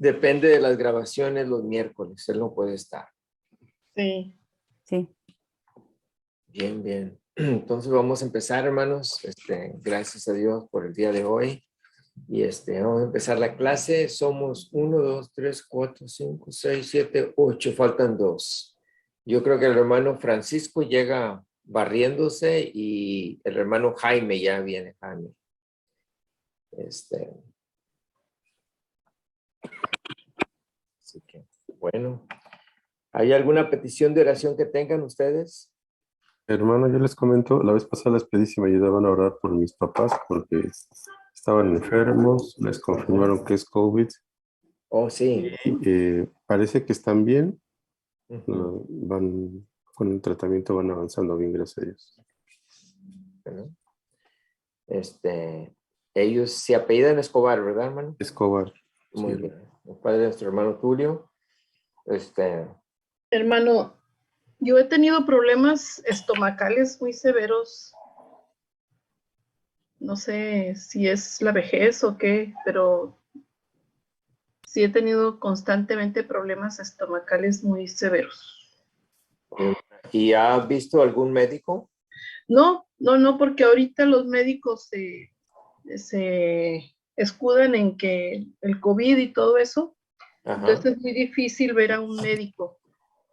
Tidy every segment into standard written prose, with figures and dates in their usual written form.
Depende de las grabaciones los miércoles, él no puede estar. Sí. Sí. Bien, bien. Entonces vamos a empezar, hermanos. Gracias a Dios por el día de hoy. Y vamos a empezar la clase. Somos 1, 2, 3, 4, 5, 6, 7, 8. Faltan 2. Yo creo que el hermano Francisco llega barriéndose y el hermano Jaime ya viene. Jaime. Así que, bueno. ¿Hay alguna petición de oración que tengan ustedes? Hermano, yo les comento, la vez pasada les pedí si me ayudaban a orar por mis papás porque estaban enfermos, les confirmaron que es COVID Oh, sí. y parece que están bien, Ujú. van con el tratamiento, van avanzando bien, gracias a Dios. Bueno. Ellos se apellidan Escobar, ¿verdad, hermano? Escobar. Muy Sí. bien. El padre de nuestro hermano Tulio. Hermano, yo he tenido problemas estomacales muy severos. No sé si es la vejez o qué, pero sí he tenido constantemente problemas estomacales muy severos. ¿Y ha visto algún médico? No, porque ahorita los médicos se escudan en que el COVID y todo eso, Ajá. entonces es muy difícil ver a un médico.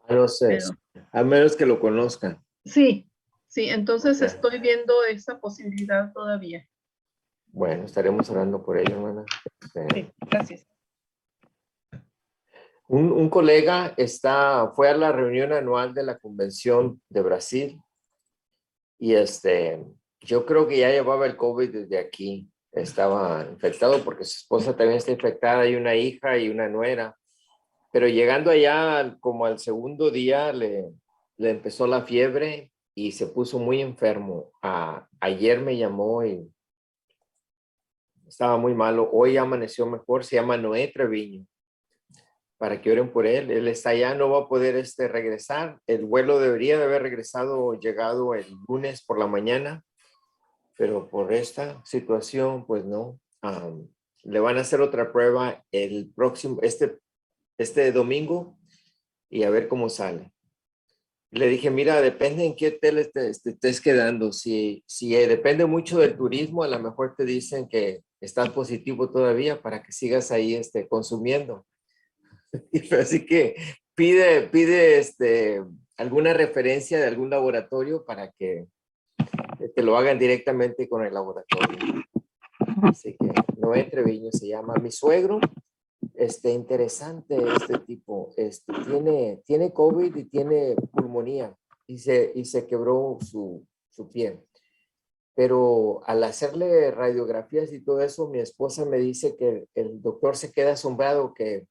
No sé, Pero, a menos que lo conozcan. sí, entonces Ok. estoy viendo esa posibilidad todavía. Bueno, estaremos orando por ello, hermana. Sí, gracias. Un colega fue a la reunión anual de la Convención de Brasil y yo creo que ya llevaba el COVID desde aquí. Estaba infectado porque su esposa también está infectada, hay una hija y una nuera. Pero llegando allá, como al segundo día, le empezó la fiebre y se puso muy enfermo. Ayer me llamó y estaba muy malo. Hoy amaneció mejor. Se llama Noé Treviño. Para que oren por él. Él está allá, no va a poder regresar. El vuelo debería de haber llegado el lunes por la mañana, pero por esta situación, pues no. Le van a hacer otra prueba el próximo, este domingo y a ver cómo sale. Le dije, mira, depende en qué hotel te estés quedando. Si depende mucho del turismo, a lo mejor te dicen que estás positivo todavía para que sigas ahí consumiendo. Así que pide alguna referencia de algún laboratorio para que te lo hagan directamente con el laboratorio. Así que Noé Treviño se llama. Mi suegro, interesante tipo, tiene COVID y tiene pulmonía y se quebró su pie. Pero al hacerle radiografías y todo eso, mi esposa me dice que el doctor se queda asombrado que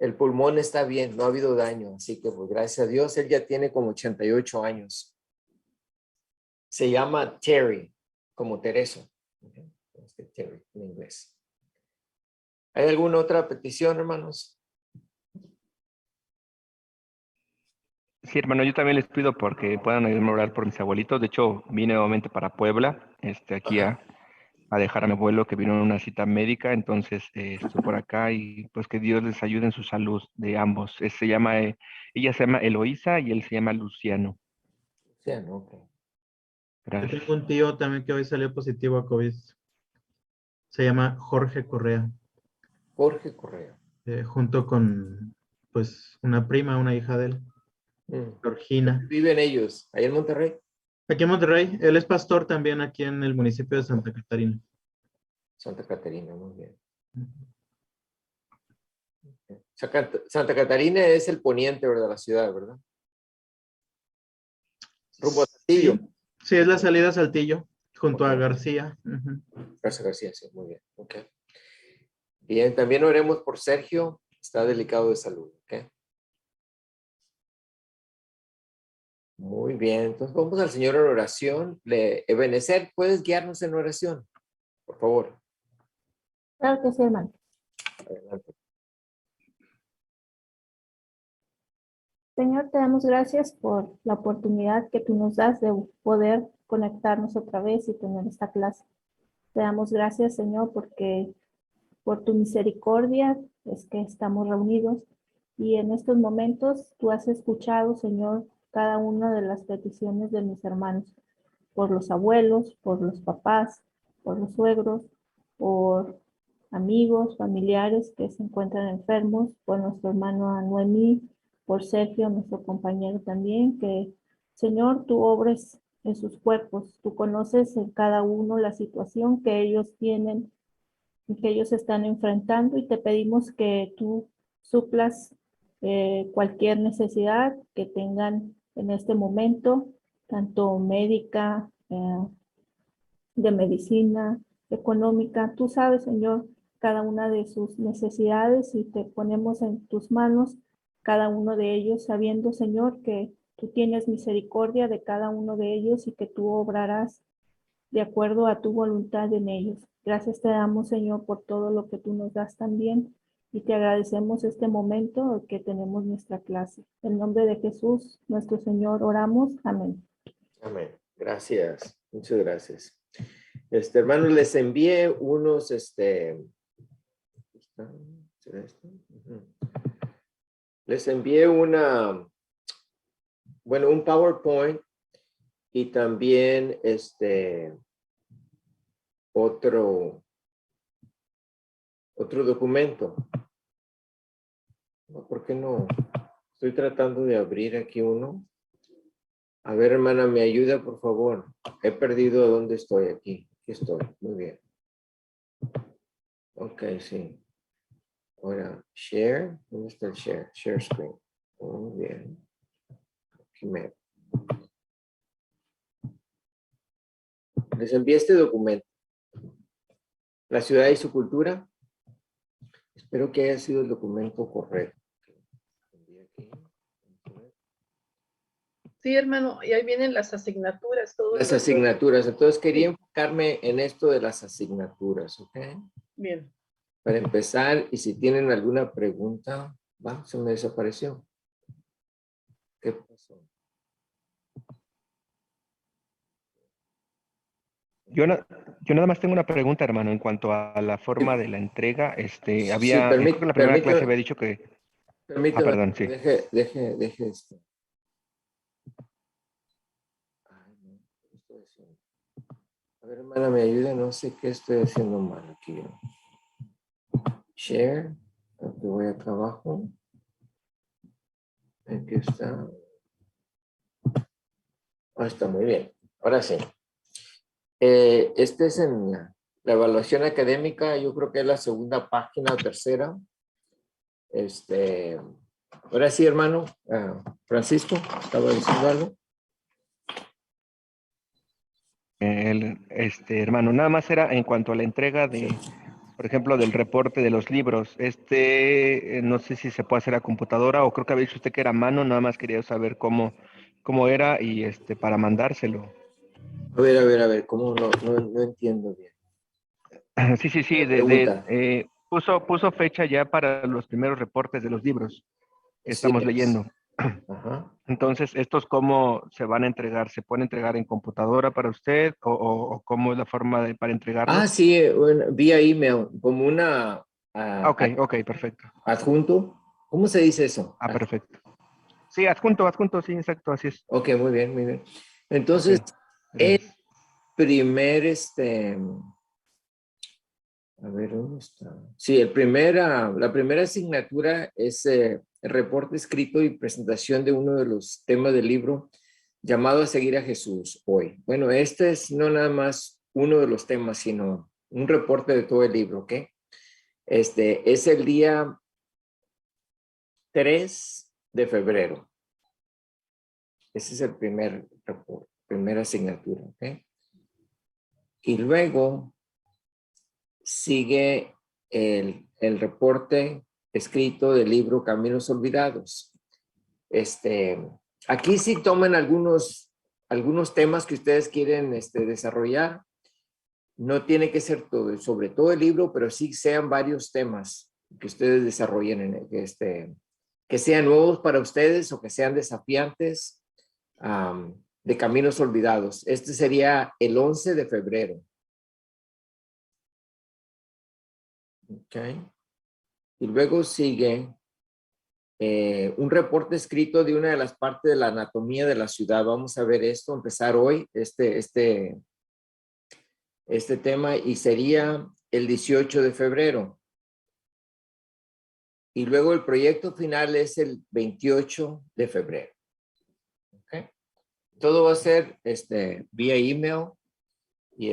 el pulmón está bien, no ha habido daño, así que pues gracias a Dios, él ya tiene como 88 años. Se llama Terry, como Tereso. Terry en inglés. ¿Hay alguna otra petición, hermanos? Sí, hermano, yo también les pido porque puedan ayudarme a orar por mis abuelitos. De hecho, vine nuevamente para Puebla, aquí a dejar a mi abuelo que vino a una cita médica, entonces estoy por acá y pues que Dios les ayude en su salud de ambos. Ella se llama Eloísa y él se llama Luciano. Luciano, ok. Yo Gracias. tengo un tío también que hoy salió positivo a COVID. Se llama Jorge Correa. Jorge Correa. Junto con pues una prima, una hija de él, Georgina. ¿Viven ellos ahí en Monterrey? Aquí en Monterrey. Él es pastor también aquí en el municipio de Santa Catarina. Santa Catarina, muy bien. Santa Catarina es el poniente, ¿verdad? La ciudad, ¿verdad? Rumbo a Saltillo. Sí, es la salida a Saltillo, junto a García. García, sí, muy bien. Ok. Bien, también oremos por Sergio, está delicado de salud, ¿ok? Muy bien, entonces vamos al Señor en oración. Ebenezer, ¿puedes guiarnos en oración? Por favor. Claro que sí, hermano. Adelante. Señor, te damos gracias por la oportunidad que tú nos das de poder conectarnos otra vez y tener esta clase. Te damos gracias, Señor, porque Por tu misericordia es que estamos reunidos y en estos momentos tú has escuchado, Señor, cada una de las peticiones de mis hermanos, por los abuelos, por los papás, por los suegros, por amigos, familiares que se encuentran enfermos, por nuestro hermano Noemí, por Sergio, nuestro compañero también, que Señor, tú obres en sus cuerpos, tú conoces en cada uno la situación que ellos tienen y que ellos están enfrentando y te pedimos que tú suplas cualquier necesidad que tengan en este momento, tanto médica, de medicina, económica. Tú sabes, Señor, cada una de sus necesidades y te ponemos en tus manos cada uno de ellos, sabiendo, Señor, que tú tienes misericordia de cada uno de ellos y que tú obrarás de acuerdo a tu voluntad en ellos. Gracias te damos, Señor, por todo lo que tú nos das también y te agradecemos este momento que tenemos nuestra clase. En nombre de Jesús, nuestro Señor, oramos. Amén. Amén. Gracias. Muchas gracias. Hermanos, les envié unos, ¿será esto? Les envié un PowerPoint y también otro documento. ¿Por qué no? Estoy tratando de abrir aquí uno. A ver, hermana, ¿me ayuda, por favor? He perdido dónde estoy aquí. Aquí estoy. Muy bien. Ok, sí. Ahora, share. ¿Dónde está el share? Share screen. Muy bien. Primero. Les envié este documento. La ciudad y su cultura. Espero que haya sido el documento correcto. Sí, hermano, y ahí vienen las asignaturas. Todo Las eso. asignaturas. Entonces quería enfocarme en esto de las asignaturas, ¿ok? Bien. Para empezar, y si tienen alguna pregunta, va, se me desapareció. ¿Qué pasó? Yo nada más tengo una pregunta, hermano, en cuanto a la forma de la entrega. Sí, Creo que en la primera clase había dicho que... permítame, perdón, sí. deje esto. Ay, no, ¿qué estoy haciendo? A ver, hermana, me ayuda, no sé qué estoy haciendo mal aquí. Share, aquí voy acá abajo. Aquí está. Ah, está muy bien. Ahora sí. Este es en la evaluación académica, yo creo que es la segunda página o tercera. Ahora sí, hermano, Francisco, estaba diciendo algo. Hermano, nada más era en cuanto a la entrega de, por ejemplo, del reporte de los libros. No sé si se puede hacer a computadora o creo que había dicho usted que era a mano, nada más quería saber cómo era y para mandárselo. A ver, ¿cómo no entiendo bien? Sí, Pregunta. puso fecha ya para los primeros reportes de los libros que Sí, estamos leyendo. Ajá. Entonces, ¿estos cómo se van a entregar? ¿Se pueden entregar en computadora para usted o cómo es la forma para entregarlos? Sí, bueno, vía email, como una Ok, perfecto. adjunto. ¿Cómo se dice eso? Perfecto. Sí, adjunto, sí, exacto, así es. Ok, muy bien, muy bien. Entonces, Ok, el gracias. primer, a ver, ¿dónde está? Sí, la primera asignatura es el reporte escrito y presentación de uno de los temas del libro llamado A Seguir a Jesús hoy. Bueno, este es no nada más uno de los temas, sino un reporte de todo el libro, ¿ok? Es el día 3 de febrero. Ese es el primer reporte, primera asignatura, ¿ok? Y luego sigue el reporte escrito del libro Caminos Olvidados. Aquí sí toman algunos temas que ustedes quieren desarrollar. No tiene que ser sobre todo el libro, pero sí sean varios temas que ustedes desarrollen, que sean nuevos para ustedes o que sean desafiantes, de Caminos Olvidados. Este sería el 11 de febrero. Ok. Y luego sigue un reporte escrito de una de las partes de la anatomía de la ciudad. Vamos a ver esto, empezar hoy, este tema, y sería el 18 de febrero. Y luego el proyecto final es el 28 de febrero. Okay. Todo va a ser vía email y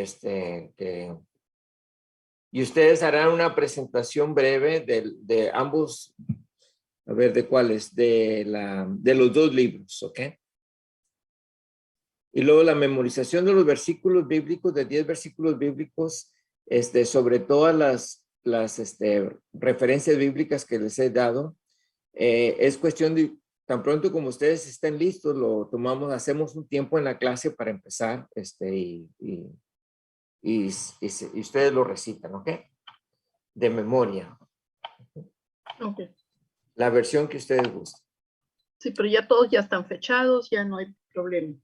y ustedes harán una presentación breve de ambos, a ver, ¿de cuáles? De los dos libros, ¿ok? Y luego la memorización de los versículos bíblicos, de 10 versículos bíblicos, sobre todas las referencias bíblicas que les he dado. Es cuestión de, tan pronto como ustedes estén listos, lo tomamos, hacemos un tiempo en la clase para empezar, y ustedes lo recitan, ¿ok? De memoria. Ok. La versión que ustedes gusten. Sí, pero ya todos ya están fechados, ya no hay problema.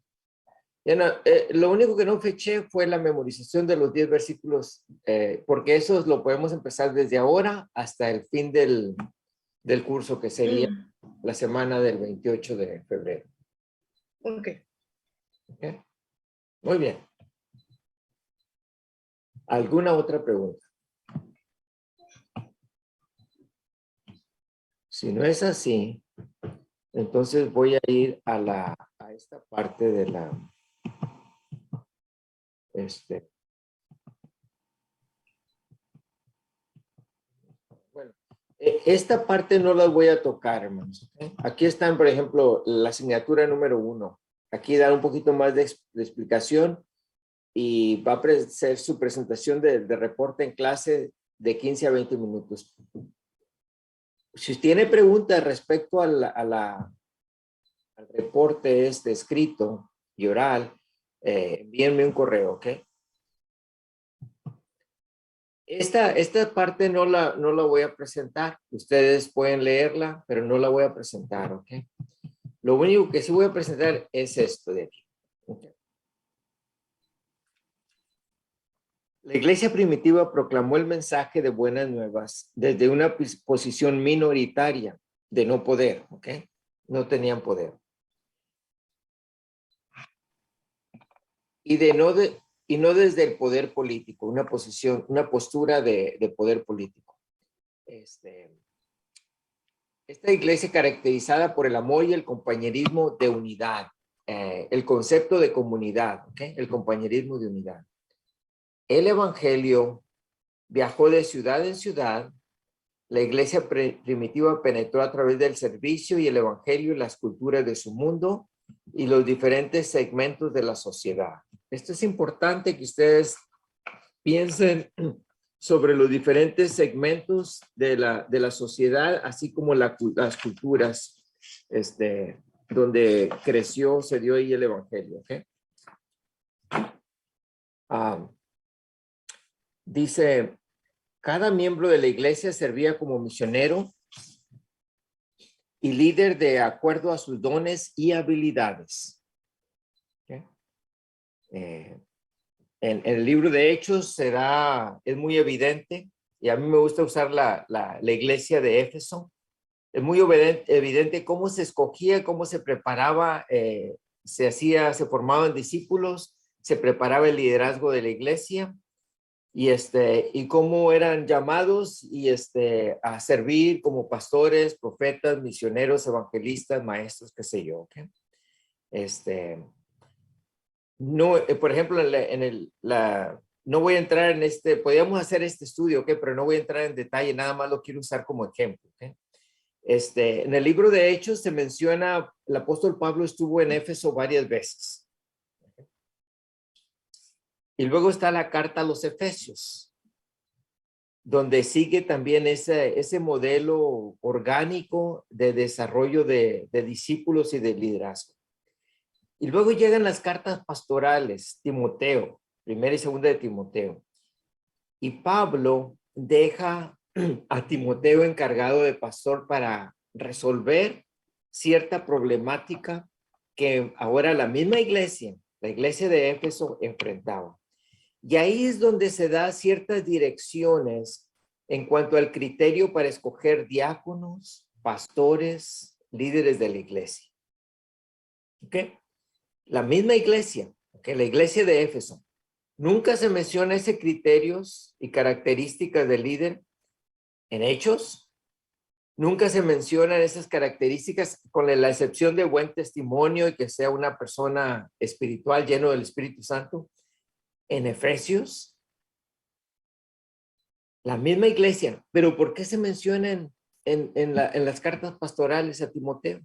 Ya no, lo único que no feché fue la memorización de los 10 versículos, porque eso lo podemos empezar desde ahora hasta el fin del curso, que sería la semana del 28 de febrero. Ok. ¿Okay? Muy bien. ¿Alguna otra pregunta? Si no es así, entonces voy a ir a esta parte de la... Bueno, esta parte no la voy a tocar, hermanos. ¿Okay? Aquí están, por ejemplo, la asignatura número 1. Aquí dar un poquito más de explicación, y va a ser su presentación de reporte en clase de 15 a 20 minutos. Si tiene preguntas respecto al reporte escrito y oral, envíenme un correo, ¿ok? Esta parte no la voy a presentar. Ustedes pueden leerla, pero no la voy a presentar, ¿ok? Lo único que sí voy a presentar es esto de aquí. ¿Okay? La iglesia primitiva proclamó el mensaje de buenas nuevas desde una posición minoritaria de no poder, ¿ok? No tenían poder. Y no desde el poder político, una postura de poder político. Esta iglesia caracterizada por el amor y el compañerismo de unidad, el concepto de comunidad, ¿ok? El compañerismo de unidad. El evangelio viajó de ciudad en ciudad. La iglesia primitiva penetró a través del servicio y el evangelio en las culturas de su mundo y los diferentes segmentos de la sociedad. Esto es importante que ustedes piensen sobre los diferentes segmentos de la sociedad, así como las culturas donde creció, se dio ahí el evangelio. ¿Okay? Dice, cada miembro de la iglesia servía como misionero y líder de acuerdo a sus dones y habilidades. ¿Okay? En el libro de Hechos es muy evidente, y a mí me gusta usar la iglesia de Éfeso. Es muy evidente cómo se escogía, cómo se preparaba, se formaban discípulos, se preparaba el liderazgo de la iglesia, y cómo eran llamados a servir como pastores, profetas, misioneros, evangelistas, maestros, qué sé yo. ¿Okay? No, por ejemplo, no voy a entrar en podríamos hacer este estudio, ¿ok? Pero no voy a entrar en detalle, nada más lo quiero usar como ejemplo, ¿ok? En el libro de Hechos se menciona, el apóstol Pablo estuvo en Éfeso varias veces. Y luego está la carta a los Efesios, donde sigue también ese modelo orgánico de desarrollo de discípulos y de liderazgo. Y luego llegan las cartas pastorales, Timoteo, primera y segunda de Timoteo. Y Pablo deja a Timoteo encargado de pastor para resolver cierta problemática que ahora la misma iglesia, la iglesia de Éfeso, enfrentaba. Y ahí es donde se da ciertas direcciones en cuanto al criterio para escoger diáconos, pastores, líderes de la iglesia. ¿Ok? La misma iglesia, ¿ok? La iglesia de Éfeso. Nunca se menciona ese criterios y características del líder en Hechos. Nunca se mencionan esas características, con la excepción de buen testimonio y que sea una persona espiritual lleno del Espíritu Santo. En Efesios, la misma iglesia. Pero ¿por qué se mencionan en las cartas pastorales a Timoteo?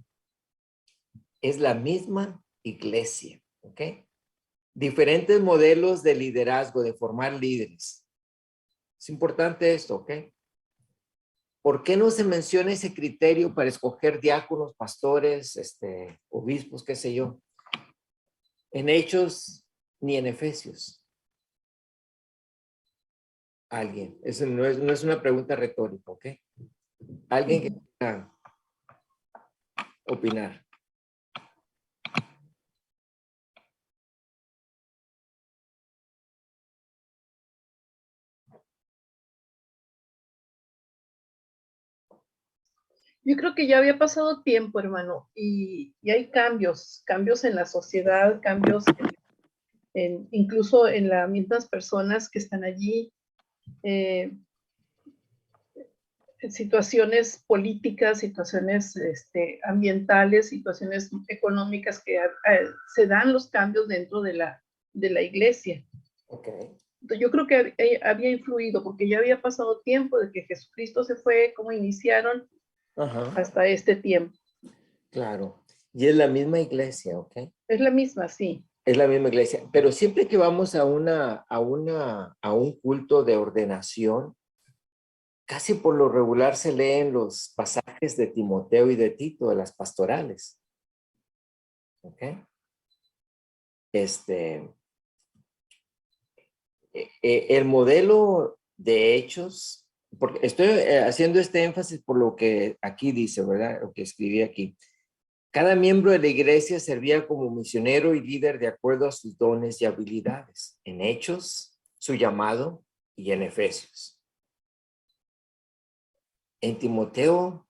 Es la misma iglesia, ¿ok? Diferentes modelos de liderazgo, de formar líderes. Es importante esto, ¿ok? ¿Por qué no se menciona ese criterio para escoger diáconos, pastores, obispos, qué sé yo? En Hechos ni en Efesios. Alguien. Eso no es una pregunta retórica, ¿ok? Alguien que quiera opinar. Yo creo que ya había pasado tiempo, hermano, y hay cambios en la sociedad, cambios incluso en las mismas personas que están allí, situaciones políticas, situaciones ambientales, situaciones económicas que se dan los cambios dentro de la iglesia. Okay. Yo creo que había influido, porque ya había pasado tiempo de que Jesucristo se fue, como iniciaron, hasta este tiempo. Claro. Y es la misma iglesia, ¿ok? Es la misma, sí. Es la misma iglesia. Pero siempre que vamos a un culto de ordenación, casi por lo regular se leen los pasajes de Timoteo y de Tito, de las pastorales. ¿Ok? El modelo de Hechos, porque estoy haciendo este énfasis por lo que aquí dice, ¿verdad? Lo que escribí aquí. Cada miembro de la iglesia servía como misionero y líder de acuerdo a sus dones y habilidades. En Hechos, su llamado, y en Efesios. En Timoteo.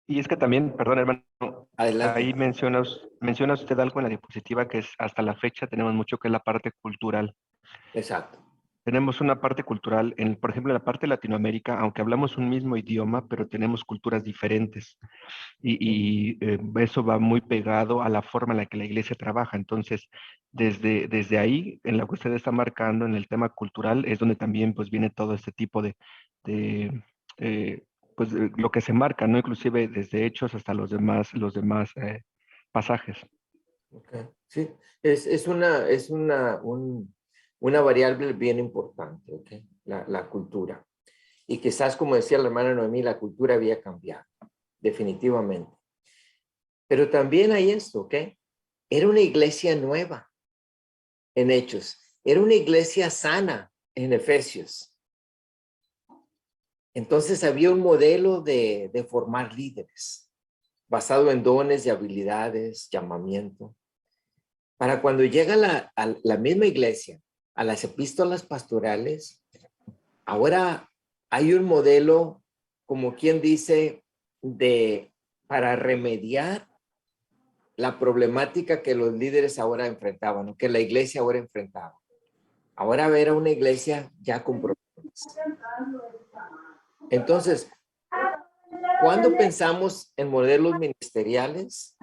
Y es que también, perdón, hermano, Adelante. ahí menciona usted algo en la diapositiva que es hasta la fecha tenemos mucho que es la parte cultural. Exacto. Tenemos una parte cultural, por ejemplo, en la parte de Latinoamérica, aunque hablamos un mismo idioma, pero tenemos culturas diferentes. Eso va muy pegado a la forma en la que la iglesia trabaja. Entonces, desde ahí, en lo que usted está marcando, en el tema cultural, es donde también pues viene todo este tipo pues lo que se marca, ¿no? Inclusive desde Hechos hasta los demás pasajes. Okay. Sí, es una variable bien importante, ¿ok? La cultura. Y quizás, como decía la hermana Noemí, la cultura había cambiado, definitivamente. Pero también hay esto, ¿ok? Era una iglesia nueva en Hechos. Era una iglesia sana en Efesios. Entonces había un modelo de formar líderes, basado en dones y habilidades, llamamiento. Para cuando llega la misma iglesia, a las epístolas pastorales, ahora hay un modelo, como quien dice, para remediar la problemática que los líderes ahora enfrentaban, o que la iglesia ahora enfrentaba. Ahora ver a una iglesia ya con problemas. Entonces, cuando pensamos en modelos ministeriales,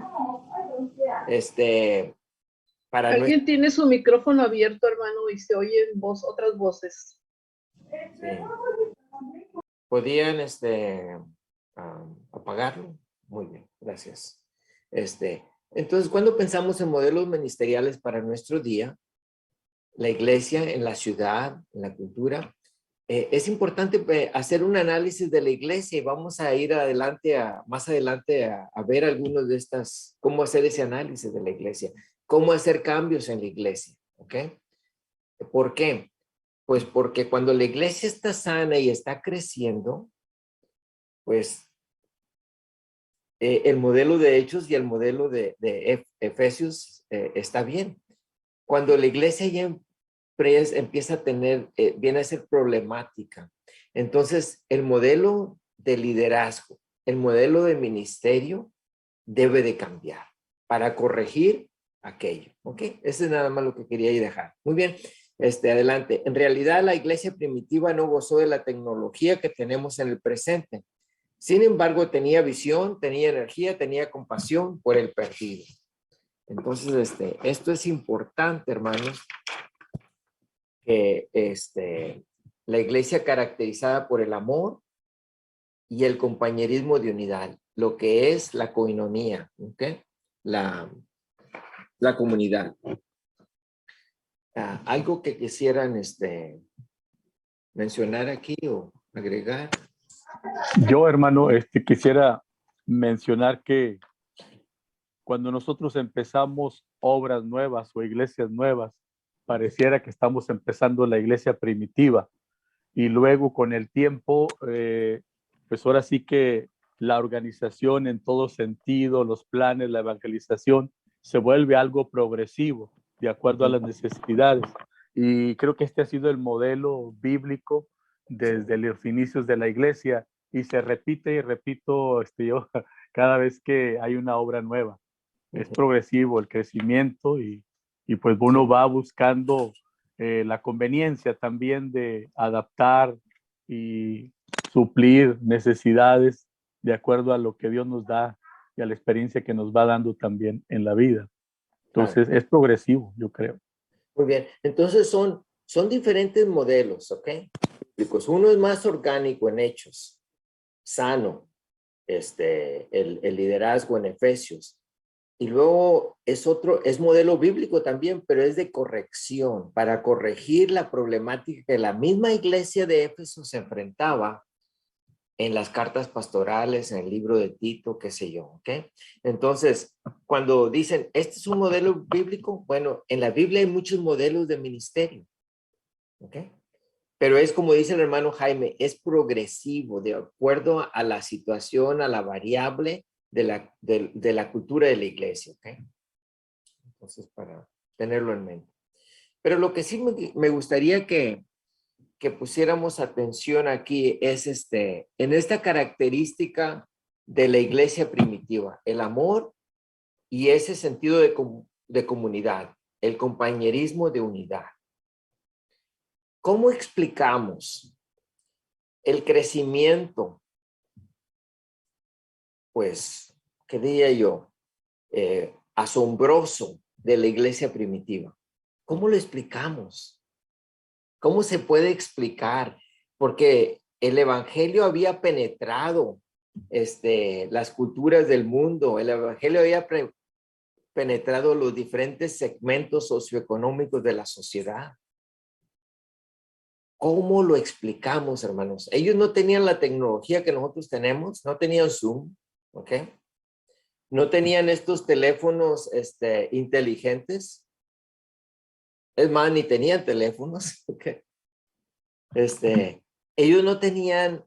Alguien tiene su micrófono abierto, hermano, y se oyen otras voces. Sí. ¿Podían apagarlo? Muy bien, gracias. Entonces, cuando pensamos en modelos ministeriales para nuestro día, la iglesia, en la ciudad, en la cultura, es importante hacer un análisis de la iglesia y vamos a ir más adelante a ver algunos de estas, cómo hacer ese análisis de la iglesia, cómo hacer cambios en la iglesia, ¿ok? ¿Por qué? Pues porque cuando la iglesia está sana y está creciendo, pues el modelo de Hechos y el modelo de Efesios está bien. Cuando la iglesia ya empieza a tener, viene a ser problemática. Entonces, el modelo de liderazgo, el modelo de ministerio debe de cambiar para corregir aquello. ¿Ok? Ese es nada más lo que quería ahí dejar. Muy bien. Adelante. En realidad, la iglesia primitiva no gozó de la tecnología que tenemos en el presente. Sin embargo, tenía visión, tenía energía, tenía compasión por el perdido. Entonces, esto es importante, hermanos, que la iglesia caracterizada por el amor y el compañerismo de unidad, lo que es la coinonía, ¿ok? La comunidad. Algo que quisieran mencionar aquí o agregar. Yo, hermano, quisiera mencionar que cuando nosotros empezamos obras nuevas o iglesias nuevas, pareciera que estamos empezando la iglesia primitiva y luego con el tiempo, pues ahora sí que la organización en todo sentido, los planes, la evangelización, se vuelve algo progresivo de acuerdo a las necesidades. Y creo que este ha sido el modelo bíblico desde los inicios de la iglesia y se repite y repito yo cada vez que hay una obra nueva. Es progresivo el crecimiento y pues uno va buscando la conveniencia también de adaptar y suplir necesidades de acuerdo a lo que Dios nos da y a la experiencia que nos va dando también en la vida. Entonces es progresivo, yo creo. Muy bien. Entonces son diferentes modelos, ¿ok? Uno es más orgánico en hechos, sano, el liderazgo en Efesios. Y luego es modelo bíblico también, pero es de corrección, para corregir la problemática que la misma iglesia de Éfeso se enfrentaba en las cartas pastorales, en el libro de Tito, qué sé yo, ¿ok? Entonces, cuando dicen, este es un modelo bíblico, bueno, en la Biblia hay muchos modelos de ministerio, ¿ok? Pero es como dice el hermano Jaime, es progresivo, de acuerdo a la situación, a la variable de la cultura de la iglesia, ¿ok? Entonces, para tenerlo en mente. Pero lo que sí me gustaría que pusiéramos atención aquí es en esta característica de la iglesia primitiva, el amor y ese sentido de comunidad, el compañerismo de unidad. ¿Cómo explicamos el crecimiento? Pues, ¿qué diría yo? Asombroso de la iglesia primitiva. ¿Cómo lo explicamos? ¿Cómo se puede explicar? Porque el evangelio había penetrado las culturas del mundo, el evangelio había penetrado los diferentes segmentos socioeconómicos de la sociedad. ¿Cómo lo explicamos, hermanos? Ellos no tenían la tecnología que nosotros tenemos, no tenían Zoom, ¿ok? No tenían estos teléfonos inteligentes. Es más, ni tenían teléfonos, ¿ok? Ellos no tenían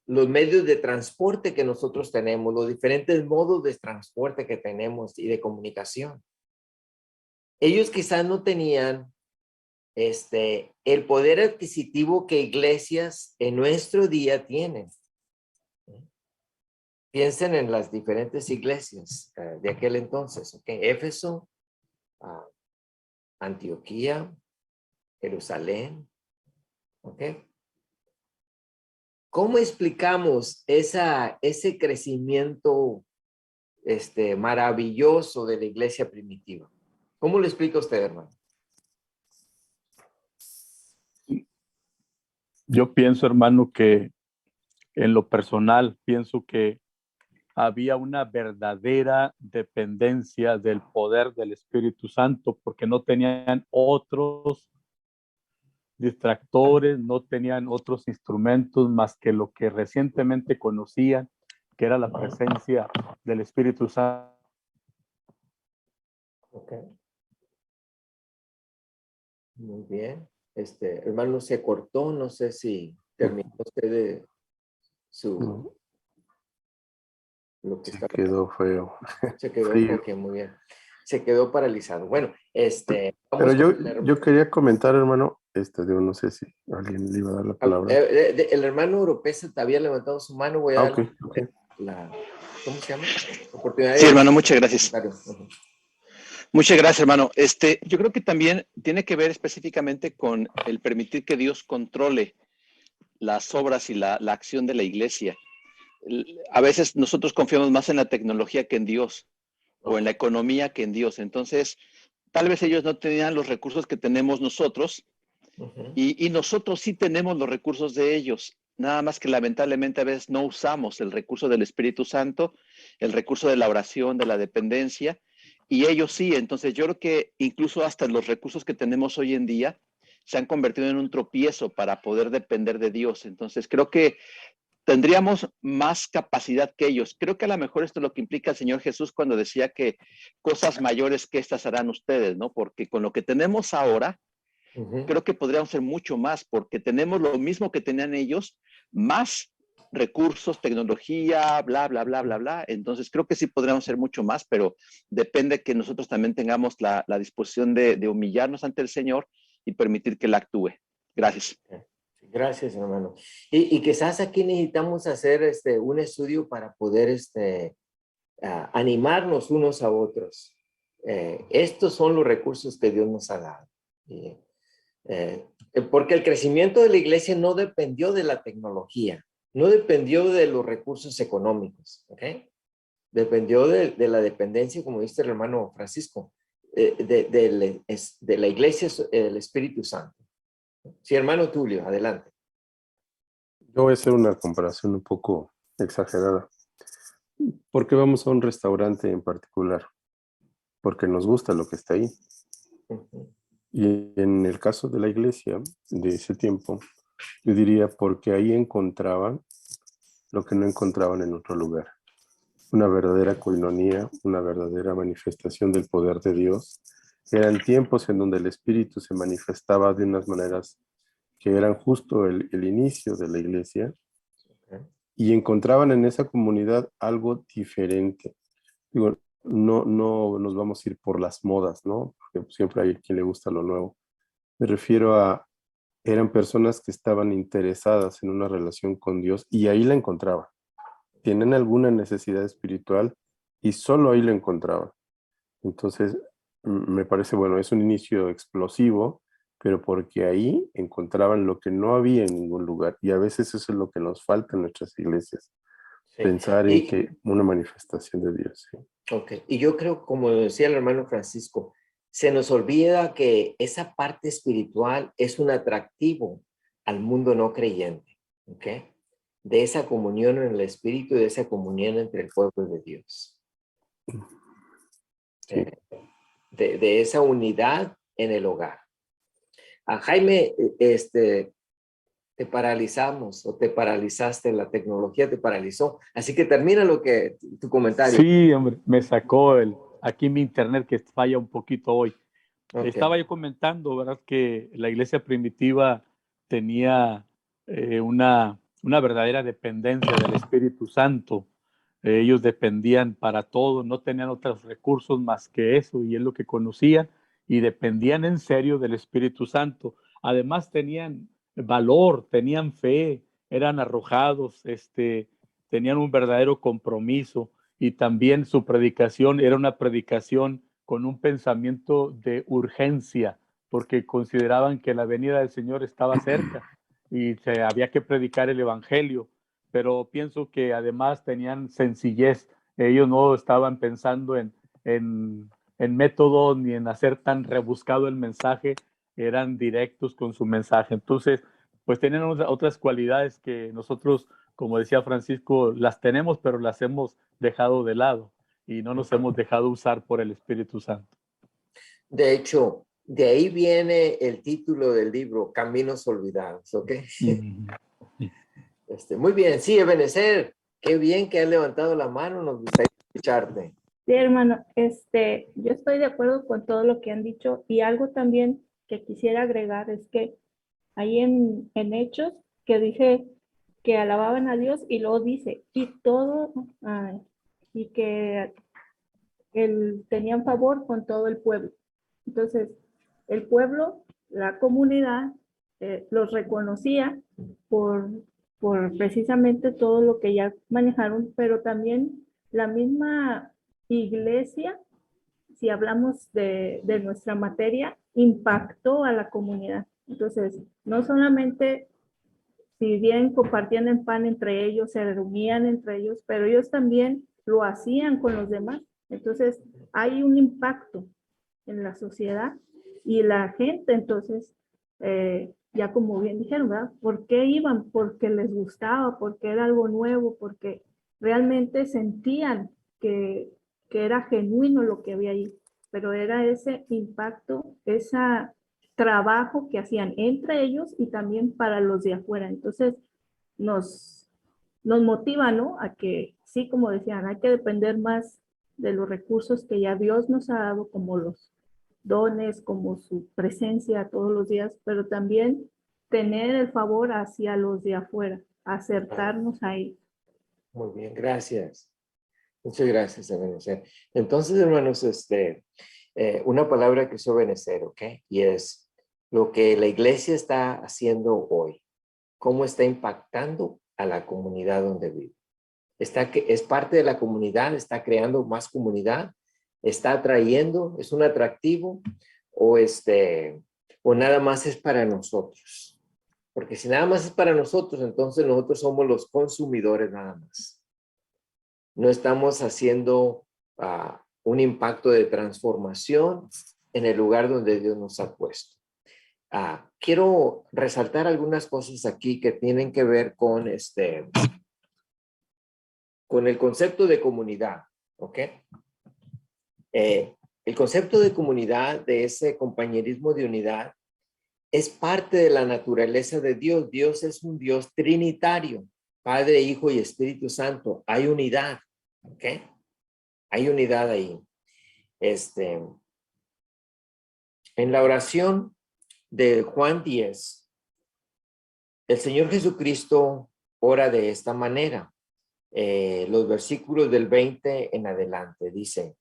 los medios de transporte que nosotros tenemos, los diferentes modos de transporte que tenemos y de comunicación. Ellos quizás no tenían el poder adquisitivo que iglesias en nuestro día tienen. Piensen en las diferentes iglesias de aquel entonces, ¿ok? Éfeso, Antioquía, Jerusalén, ¿ok? ¿Cómo explicamos ese crecimiento maravilloso de la iglesia primitiva? ¿Cómo lo explica usted, hermano? Yo pienso, hermano, que en lo personal, pienso que había una verdadera dependencia del poder del Espíritu Santo porque no tenían otros distractores, no tenían otros instrumentos más que lo que recientemente conocían, que era la presencia del Espíritu Santo. Okay. Muy bien. Hermano, se cortó, no sé si terminó usted de lo que Se está quedó feo. Se quedó, Frío. ok, muy bien. se quedó paralizado. Bueno, Pero vamos con yo quería comentar, hermano, digo, no sé si alguien le iba a dar la palabra. el hermano Oropesa te había levantado su mano, voy a dar Ok. ¿cómo se llama? Oportunidad Sí, de hermano, muchas gracias. comentario. Muchas gracias, hermano. Yo creo que también tiene que ver específicamente con el permitir que Dios controle las obras y la acción de la iglesia. A veces nosotros confiamos más en la tecnología que en Dios, o en la economía que en Dios. Entonces, tal vez ellos no tenían los recursos que tenemos nosotros, y nosotros sí tenemos los recursos de ellos. Nada más que lamentablemente a veces no usamos el recurso del Espíritu Santo, el recurso de la oración, de la dependencia, y ellos sí. Entonces yo creo que incluso hasta los recursos que tenemos hoy en día se han convertido en un tropiezo para poder depender de Dios. Entonces creo que tendríamos más capacidad que ellos. Creo que a lo mejor esto es lo que implica el Señor Jesús cuando decía que cosas mayores que estas harán ustedes, ¿no? Porque con lo que tenemos ahora, creo que podríamos ser mucho más, porque tenemos lo mismo que tenían ellos, más recursos, tecnología, bla, bla, bla, bla, bla. Entonces creo que sí podríamos ser mucho más, pero depende que nosotros también tengamos la disposición de humillarnos ante el Señor y permitir que Él actúe. Gracias. Gracias, hermano. Y quizás aquí necesitamos hacer un estudio para poder animarnos unos a otros. Estos son los recursos que Dios nos ha dado. Porque el crecimiento de la iglesia no dependió de la tecnología, no dependió de los recursos económicos, ¿ok? Dependió de la dependencia, como dice el hermano Francisco, de la iglesia, el Espíritu Santo. Sí, hermano Tulio, adelante. Yo voy a hacer una comparación un poco exagerada. ¿Por qué vamos a un restaurante en particular? Porque nos gusta lo que está ahí. Y en el caso de la iglesia de ese tiempo, yo diría porque ahí encontraban lo que no encontraban en otro lugar. Una verdadera coinonía, una verdadera manifestación del poder de Dios. Eran tiempos en donde el Espíritu se manifestaba de unas maneras que eran justo el inicio de la iglesia, y encontraban en esa comunidad algo diferente. Digo, no nos vamos a ir por las modas, ¿no? Porque siempre hay quien le gusta lo nuevo. Me refiero a, eran personas que estaban interesadas en una relación con Dios y ahí la encontraban. Tienen alguna necesidad espiritual y solo ahí la encontraban. Entonces, me parece, bueno, es un inicio explosivo, pero porque ahí encontraban lo que no había en ningún lugar. Y a veces eso es lo que nos falta en nuestras iglesias. Sí. Pensar en que una manifestación de Dios. Sí. Ok, y yo creo, como decía el hermano Francisco, se nos olvida que esa parte espiritual es un atractivo al mundo no creyente, ¿ok? De esa comunión en el espíritu, de esa comunión entre el pueblo de Dios. Sí. De esa unidad en el hogar. A Jaime, te paralizamos o te paralizaste, la tecnología te paralizó. Así que termina tu comentario. Sí, hombre, me sacó aquí mi internet que falla un poquito hoy. Okay. Estaba yo comentando, ¿verdad? Que la iglesia primitiva tenía una verdadera dependencia del Espíritu Santo. Ellos dependían para todo, no tenían otros recursos más que eso, y es lo que conocían, y dependían en serio del Espíritu Santo. Además tenían valor, tenían fe, eran arrojados, tenían un verdadero compromiso, y también su predicación era una predicación con un pensamiento de urgencia, porque consideraban que la venida del Señor estaba cerca y había que predicar el evangelio. Pero pienso que además tenían sencillez. Ellos no estaban pensando en método ni en hacer tan rebuscado el mensaje, eran directos con su mensaje. Entonces, pues tenían otras cualidades que nosotros, como decía Francisco, las tenemos, pero las hemos dejado de lado y no nos hemos dejado usar por el Espíritu Santo. De hecho, de ahí viene el título del libro, Caminos Olvidados, ¿ok? Muy bien, sí, Ebenezer, qué bien que has levantado la mano, nos gustaría escucharte. Sí, hermano, yo estoy de acuerdo con todo lo que han dicho, y algo también que quisiera agregar es que ahí en Hechos, que dice que alababan a Dios, y luego dice, y todo, y que tenían favor con todo el pueblo. Entonces, el pueblo, la comunidad, los reconocía por precisamente todo lo que ya manejaron, pero también la misma iglesia, si hablamos de nuestra materia, impactó a la comunidad. Entonces, no solamente si bien compartían el pan entre ellos, se reunían entre ellos, pero ellos también lo hacían con los demás. Entonces, hay un impacto en la sociedad y la gente, entonces, ya como bien dijeron, ¿verdad? ¿Por qué iban? Porque les gustaba, porque era algo nuevo, porque realmente sentían que era genuino lo que había ahí, pero era ese impacto, ese trabajo que hacían entre ellos y también para los de afuera. Entonces, nos motiva, ¿no? A que, sí, como decían, hay que depender más de los recursos que ya Dios nos ha dado, como los dones, como su presencia todos los días, pero también tener el favor hacia los de afuera, acercarnos ahí. Muy bien, gracias. Muchas gracias, Ebenezer. Entonces, hermanos, una palabra que es Ebenezer, ¿ok? Y es lo que la iglesia está haciendo hoy. ¿Cómo está impactando a la comunidad donde vive? Es parte de la comunidad, está creando más comunidad, está atrayendo, es un atractivo, o nada más es para nosotros. Porque si nada más es para nosotros, entonces nosotros somos los consumidores nada más. No estamos haciendo un impacto de transformación en el lugar donde Dios nos ha puesto. Quiero resaltar algunas cosas aquí que tienen que ver con el concepto de comunidad, ¿ok? El concepto de comunidad, de ese compañerismo de unidad, es parte de la naturaleza de Dios. Dios es un Dios trinitario, Padre, Hijo y Espíritu Santo. Hay unidad, ¿ok? Hay unidad ahí. En la oración de Juan 10, el Señor Jesucristo ora de esta manera. Los versículos del 20 en adelante dice: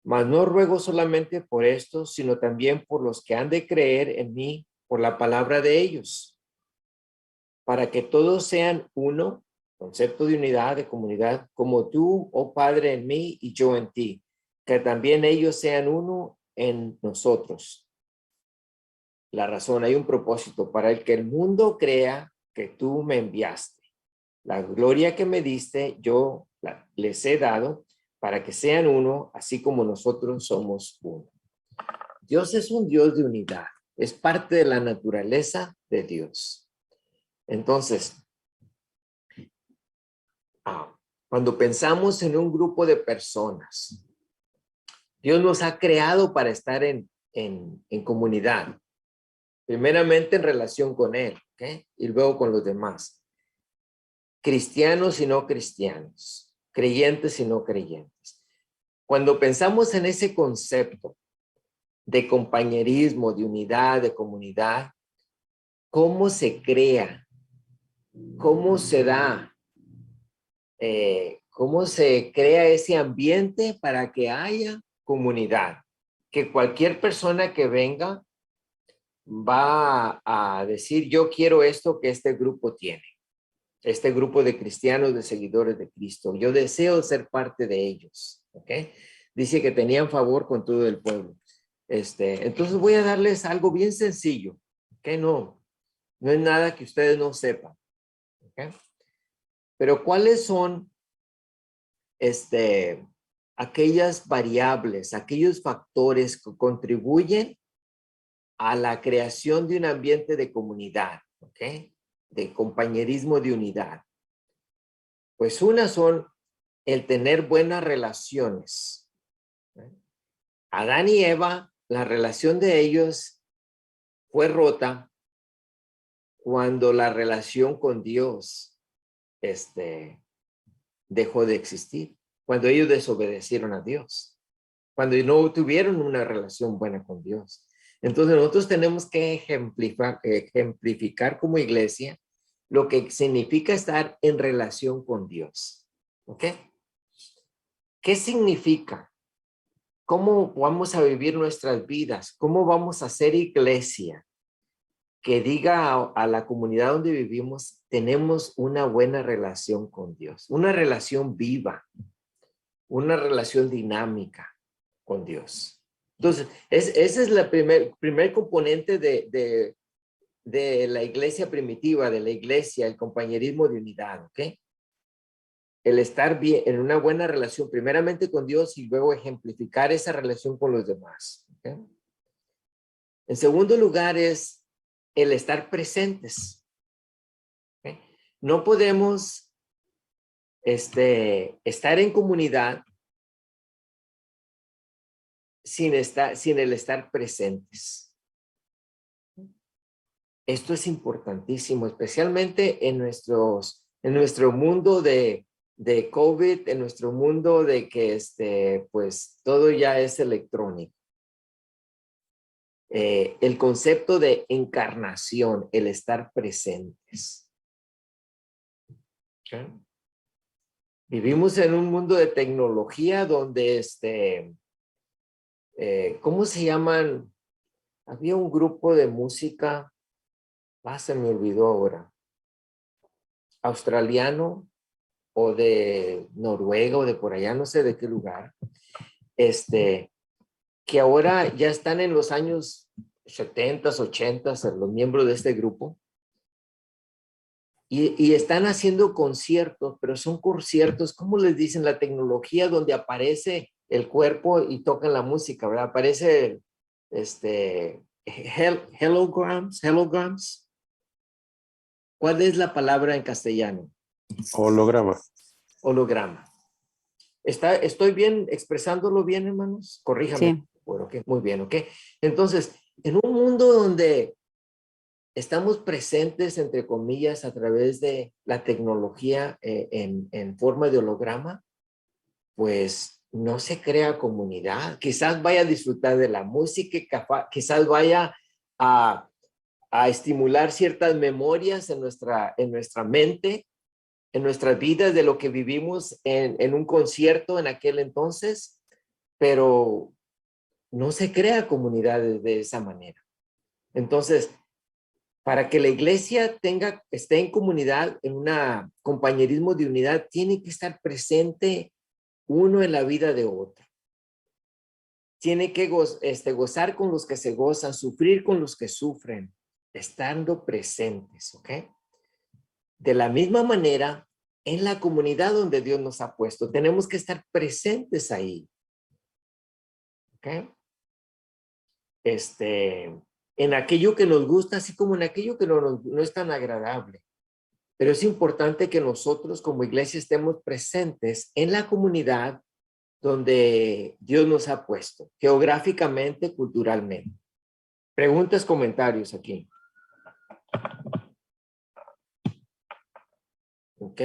mas no ruego solamente por estos, sino también por los que han de creer en mí por la palabra de ellos, para que todos sean uno, concepto de unidad, de comunidad, como tú, oh Padre, en mí y yo en ti, que también ellos sean uno en nosotros. La razón, hay un propósito para el que el mundo crea que tú me enviaste. La gloria que me diste, yo les he dado para que sean uno, así como nosotros somos uno. Dios es un Dios de unidad. Es parte de la naturaleza de Dios. Entonces, cuando pensamos en un grupo de personas, Dios nos ha creado para estar en comunidad. Primeramente en relación con Él, ¿ok? Y luego con los demás. Cristianos y no cristianos. Creyentes y no creyentes. Cuando pensamos en ese concepto de compañerismo, de unidad, de comunidad, ¿cómo se crea? ¿Cómo se da? ¿Cómo se crea ese ambiente para que haya comunidad? Que cualquier persona que venga va a decir: yo quiero esto que este grupo tiene. Este grupo de cristianos, de seguidores de Cristo. Yo deseo ser parte de ellos. ¿Ok? Dice que tenían favor con todo el pueblo. Entonces voy a darles algo bien sencillo. ¿Ok? No es nada que ustedes no sepan. ¿Ok? Pero ¿cuáles son aquellas variables, aquellos factores que contribuyen a la creación de un ambiente de comunidad, ¿ok? De compañerismo, de unidad? Pues unas son el tener buenas relaciones. Adán y Eva, la relación de ellos fue rota cuando la relación con Dios dejó de existir, cuando ellos desobedecieron a Dios, cuando no tuvieron una relación buena con Dios. Entonces nosotros tenemos que ejemplificar como iglesia lo que significa estar en relación con Dios. ¿Ok? ¿Qué significa? ¿cómo vamos a vivir nuestras vidas? ¿Cómo vamos a hacer iglesia que diga a la comunidad donde vivimos, tenemos una buena relación con Dios, una relación viva, una relación dinámica con Dios? Entonces, ese es el primer componente de la iglesia primitiva, de la iglesia, el compañerismo de unidad, ¿ok? El estar bien, en una buena relación, primeramente con Dios y luego ejemplificar esa relación con los demás, ¿ok? En segundo lugar es el estar presentes, ¿ok? No podemos estar en comunidad sin el estar presentes. Esto es importantísimo, especialmente en nuestro mundo de COVID, en nuestro mundo de que pues todo ya es electrónico. El concepto de encarnación, el estar presentes. ¿Okay? Vivimos en un mundo de tecnología donde ¿cómo se llaman? Había un grupo de música, se me olvidó ahora, australiano o de Noruega o de por allá, no sé de qué lugar, que ahora ya están en los años 70s, 80s, los miembros de este grupo, y están haciendo conciertos, pero son conciertos, ¿cómo les dicen? La tecnología donde aparece el cuerpo y tocan la música, ¿verdad? Aparece holograms. ¿Cuál es la palabra en castellano? Holograma. Holograma. ¿Estoy bien, expresándolo bien, hermanos? Corríjame. Sí. Bueno, okay, muy bien, ¿ok? Entonces, en un mundo donde estamos presentes, entre comillas, a través de la tecnología en forma de holograma, pues no se crea comunidad. Quizás vaya a disfrutar de la música, quizás vaya a estimular ciertas memorias en nuestra mente, en nuestras vidas de lo que vivimos en un concierto en aquel entonces, pero no se crea comunidad de esa manera. Entonces, para que la iglesia esté en comunidad, en un compañerismo de unidad, tiene que estar presente uno en la vida de otro. Tiene que gozar con los que se gozan, sufrir con los que sufren, estando presentes, ¿ok? De la misma manera, en la comunidad donde Dios nos ha puesto, tenemos que estar presentes ahí, ¿ok? En aquello que nos gusta, así como en aquello que no es tan agradable. Pero es importante que nosotros como iglesia estemos presentes en la comunidad donde Dios nos ha puesto, geográficamente, culturalmente. Preguntas, comentarios aquí. Ok.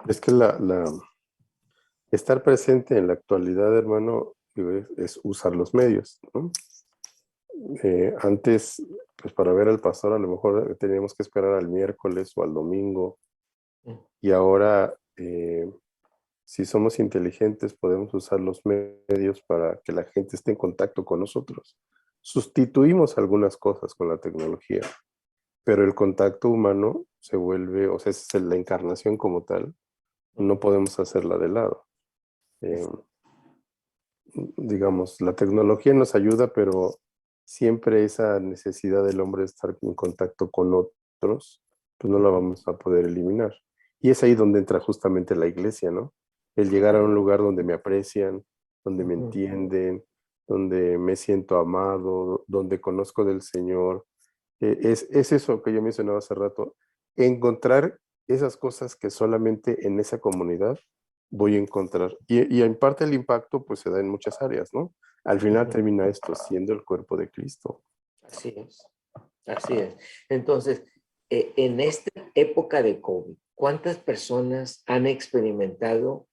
Es que estar presente en la actualidad, hermano, es usar los medios, ¿no? Antes, pues para ver al pastor a lo mejor teníamos que esperar al miércoles o al domingo, y ahora si somos inteligentes podemos usar los medios para que la gente esté en contacto con nosotros. Sustituimos algunas cosas con la tecnología, pero el contacto humano se vuelve, o sea, es la encarnación como tal, no podemos hacerla de lado. Digamos, la tecnología nos ayuda, pero siempre esa necesidad del hombre de estar en contacto con otros, pues no la vamos a poder eliminar. Y es ahí donde entra justamente la iglesia, ¿no? El llegar a un lugar donde me aprecian, donde me entienden, donde me siento amado, donde conozco del Señor. Es eso que yo mencionaba hace rato, encontrar esas cosas que solamente en esa comunidad voy a encontrar. Y en parte el impacto pues se da en muchas áreas, ¿no? Al final termina esto siendo el cuerpo de Cristo. Así es. Así es. Entonces, en esta época de COVID, ¿cuántas personas han experimentado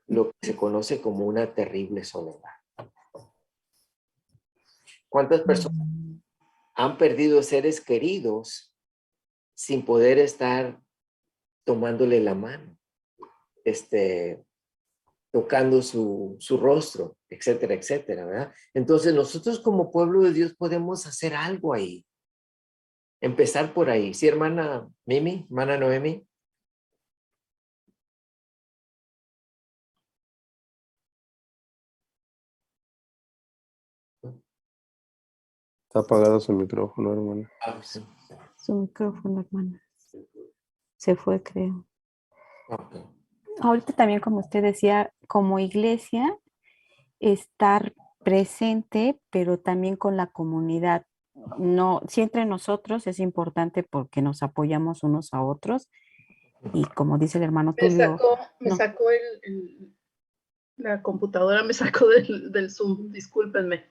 lo que se conoce como una terrible soledad? ¿Cuántas personas han perdido seres queridos sin poder estar tomándole la mano? tocando su rostro, etcétera, etcétera, ¿verdad? Entonces nosotros como pueblo de Dios podemos hacer algo ahí. Empezar por ahí. ¿Sí, hermana Mimi? ¿Hermana Noemi? Está apagado su micrófono, hermano. Sí. Su micrófono, hermana. Se fue, creo. Ok. Ahorita también, como usted decía, como iglesia, estar presente, pero también con la comunidad. No, sí, entre nosotros es importante porque nos apoyamos unos a otros y como dice el hermano Tulio, Me no, sacó la computadora, me sacó del Zoom, discúlpenme.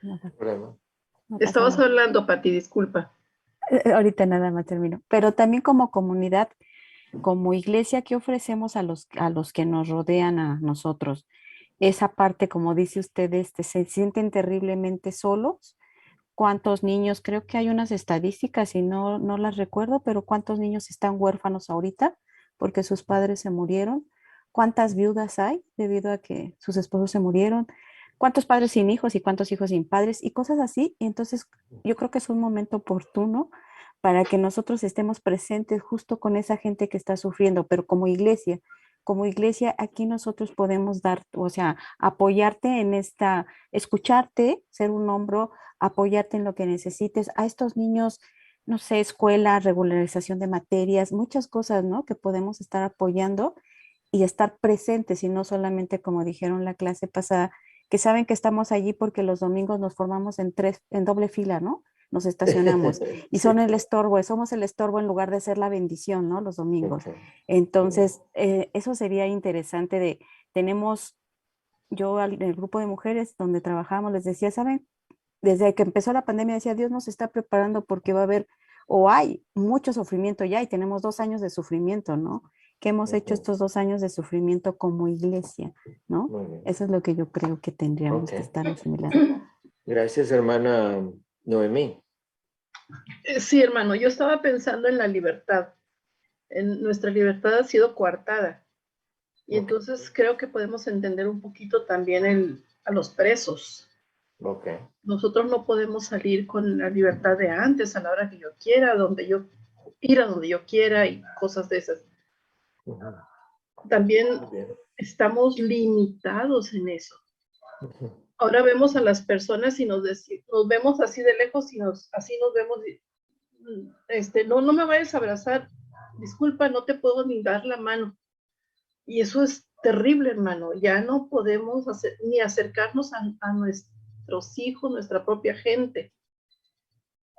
no, Problema. no pasa Estabas nada. hablando, Pati, disculpa. Ahorita nada más termino. Pero también como comunidad, como iglesia, ¿qué ofrecemos a los que nos rodean a nosotros? Esa parte, como dice usted, se sienten terriblemente solos. ¿Cuántos niños? Creo que hay unas estadísticas y no las recuerdo, pero ¿cuántos niños están huérfanos ahorita porque sus padres se murieron? ¿Cuántas viudas hay debido a que sus esposos se murieron? ¿Cuántos padres sin hijos y cuántos hijos sin padres? Y cosas así. Y entonces yo creo que es un momento oportuno para que nosotros estemos presentes justo con esa gente que está sufriendo, pero como iglesia aquí nosotros podemos dar, o sea, apoyarte en escucharte, ser un hombro, apoyarte en lo que necesites. A estos niños, no sé, escuela, regularización de materias, muchas cosas, ¿no? Que podemos estar apoyando y estar presentes y no solamente como dijeron la clase pasada, que saben que estamos allí porque los domingos nos formamos en doble fila, ¿no? Nos estacionamos y Sí. son el estorbo, somos el estorbo en lugar de ser la bendición, ¿no? Los domingos. Ok. Entonces, eso sería interesante tenemos, yo en el grupo de mujeres donde trabajamos les decía, ¿saben? Desde que empezó la pandemia decía, Dios nos está preparando porque va a haber, o hay mucho sufrimiento ya y tenemos 2 años de sufrimiento, ¿no? ¿Qué hemos hecho Ujú. estos 2 años de sufrimiento como iglesia, ¿no? Muy bien. Eso es lo que yo creo que tendríamos Ok. que estar asimilando. Gracias, hermana Noemí. Sí, hermano, yo estaba pensando en la libertad. Nuestra libertad ha sido coartada. Y Ok. entonces creo que podemos entender un poquito también a los presos. Ok. Nosotros no podemos salir con la libertad de antes, a la hora que yo quiera, ir a donde yo quiera y cosas de esas. Ujú. También Muy bien. estamos limitados en eso. Ujú. Ahora vemos a las personas y nos vemos así de lejos y así nos vemos. No me vayas a abrazar. Disculpa, no te puedo ni dar la mano. Y eso es terrible, hermano. Ya no podemos ni acercarnos a nuestros hijos, nuestra propia gente.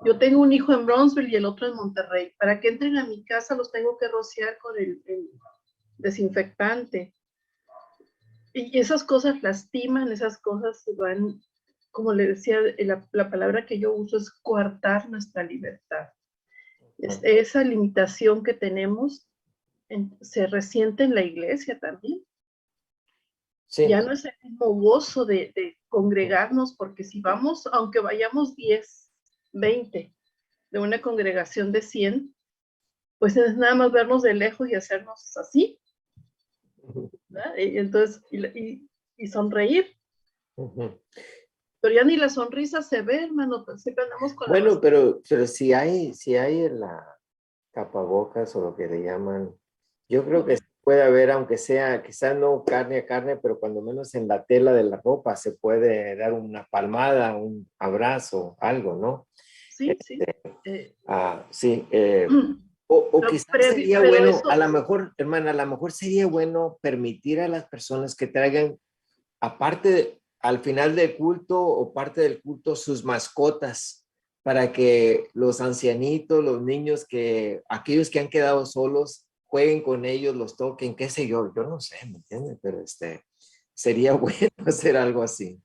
Yo tengo un hijo en Brownsville y el otro en Monterrey. Para que entren a mi casa los tengo que rociar con el desinfectante. Y esas cosas lastiman, esas cosas van, como le decía, la palabra que yo uso es coartar nuestra libertad. Esa limitación que tenemos se resiente en la iglesia también. Sí. Ya no es el mismo gozo de congregarnos, porque si vamos, aunque vayamos 10, 20 de una congregación de 100, pues es nada más vernos de lejos y hacernos así, ¿verdad? Y entonces, y sonreír. Ujú. Pero ya ni la sonrisa se ve, hermano, pues siempre andamos con la Bueno, máscara. pero si hay la tapabocas o lo que le llaman, yo creo que se puede haber, aunque sea, quizá no carne a carne, pero cuando menos en la tela de la ropa se puede dar una palmada, un abrazo, algo, ¿no? Sí, sí. Sí. O quizás sería Pero bueno, eso, a lo mejor, hermana, a lo mejor sería bueno permitir a las personas que traigan, aparte, al final del culto o parte del culto, sus mascotas, para que los ancianitos, los niños, aquellos que han quedado solos, jueguen con ellos, los toquen, qué sé yo no sé, ¿me entiendes? Pero sería bueno hacer algo así.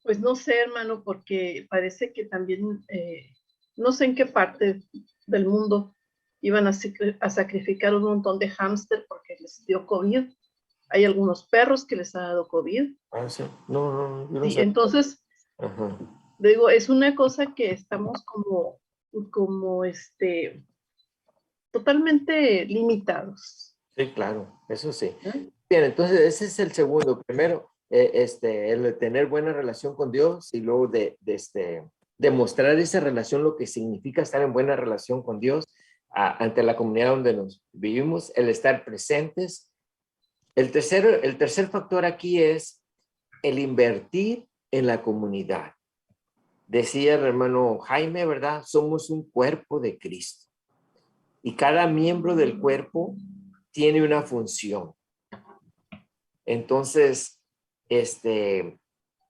pues no sé, hermano, porque parece que también, no sé en qué parte del mundo iban a sacrificar un montón de hámster porque les dio COVID. Hay algunos perros que les ha dado COVID. Sí. No, yo no Sí, sé. entonces, Ajá. digo, es una cosa que estamos totalmente limitados. Sí, claro, eso sí. Bien, entonces ese es el segundo. Primero, el de tener buena relación con Dios y luego demostrar esa relación, lo que significa estar en buena relación con Dios ante la comunidad donde nos vivimos, el estar presentes. El tercer factor aquí es el invertir en la comunidad. Decía el hermano Jaime, ¿verdad? Somos un cuerpo de Cristo y cada miembro del cuerpo tiene una función. Entonces,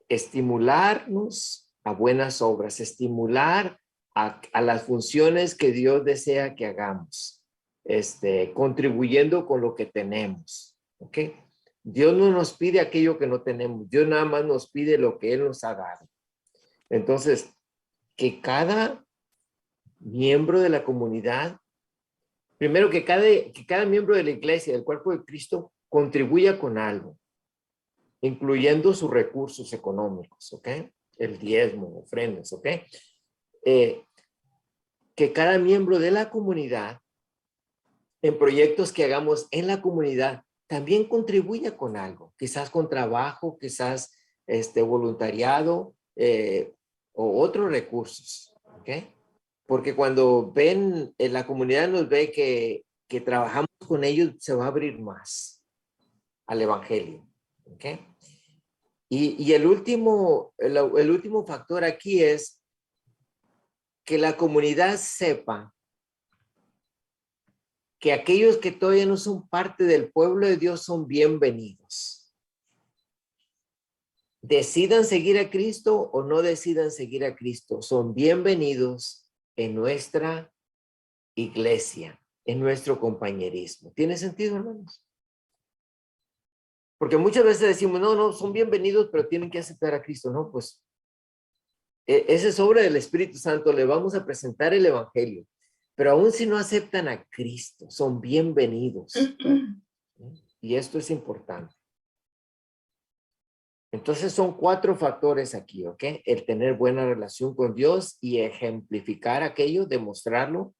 estimularnos a buenas obras, estimular a las funciones que Dios desea que hagamos, contribuyendo con lo que tenemos, ¿ok? Dios no nos pide aquello que no tenemos, Dios nada más nos pide lo que Él nos ha dado. Entonces, que cada miembro de la comunidad, primero que cada miembro de la iglesia, del cuerpo de Cristo, contribuya con algo, incluyendo sus recursos económicos, ¿ok? El diezmo, ofrendas, ¿ok? Que cada miembro de la comunidad, en proyectos que hagamos en la comunidad, también contribuya con algo, quizás con trabajo, quizás voluntariado o otros recursos, ¿ok? Porque cuando ven, la comunidad nos ve que trabajamos con ellos, se va a abrir más al evangelio, ¿ok? Y el último factor aquí es que la comunidad sepa que aquellos que todavía no son parte del pueblo de Dios son bienvenidos. Decidan seguir a Cristo o no decidan seguir a Cristo, son bienvenidos en nuestra iglesia, en nuestro compañerismo. ¿Tiene sentido, hermanos? Porque muchas veces decimos, no, son bienvenidos, pero tienen que aceptar a Cristo. No, pues, esa es obra del Espíritu Santo, le vamos a presentar el evangelio. Pero aún si no aceptan a Cristo, son bienvenidos. Y esto es importante. Entonces son 4 factores aquí, ¿ok? El tener buena relación con Dios y ejemplificar aquello, demostrarlo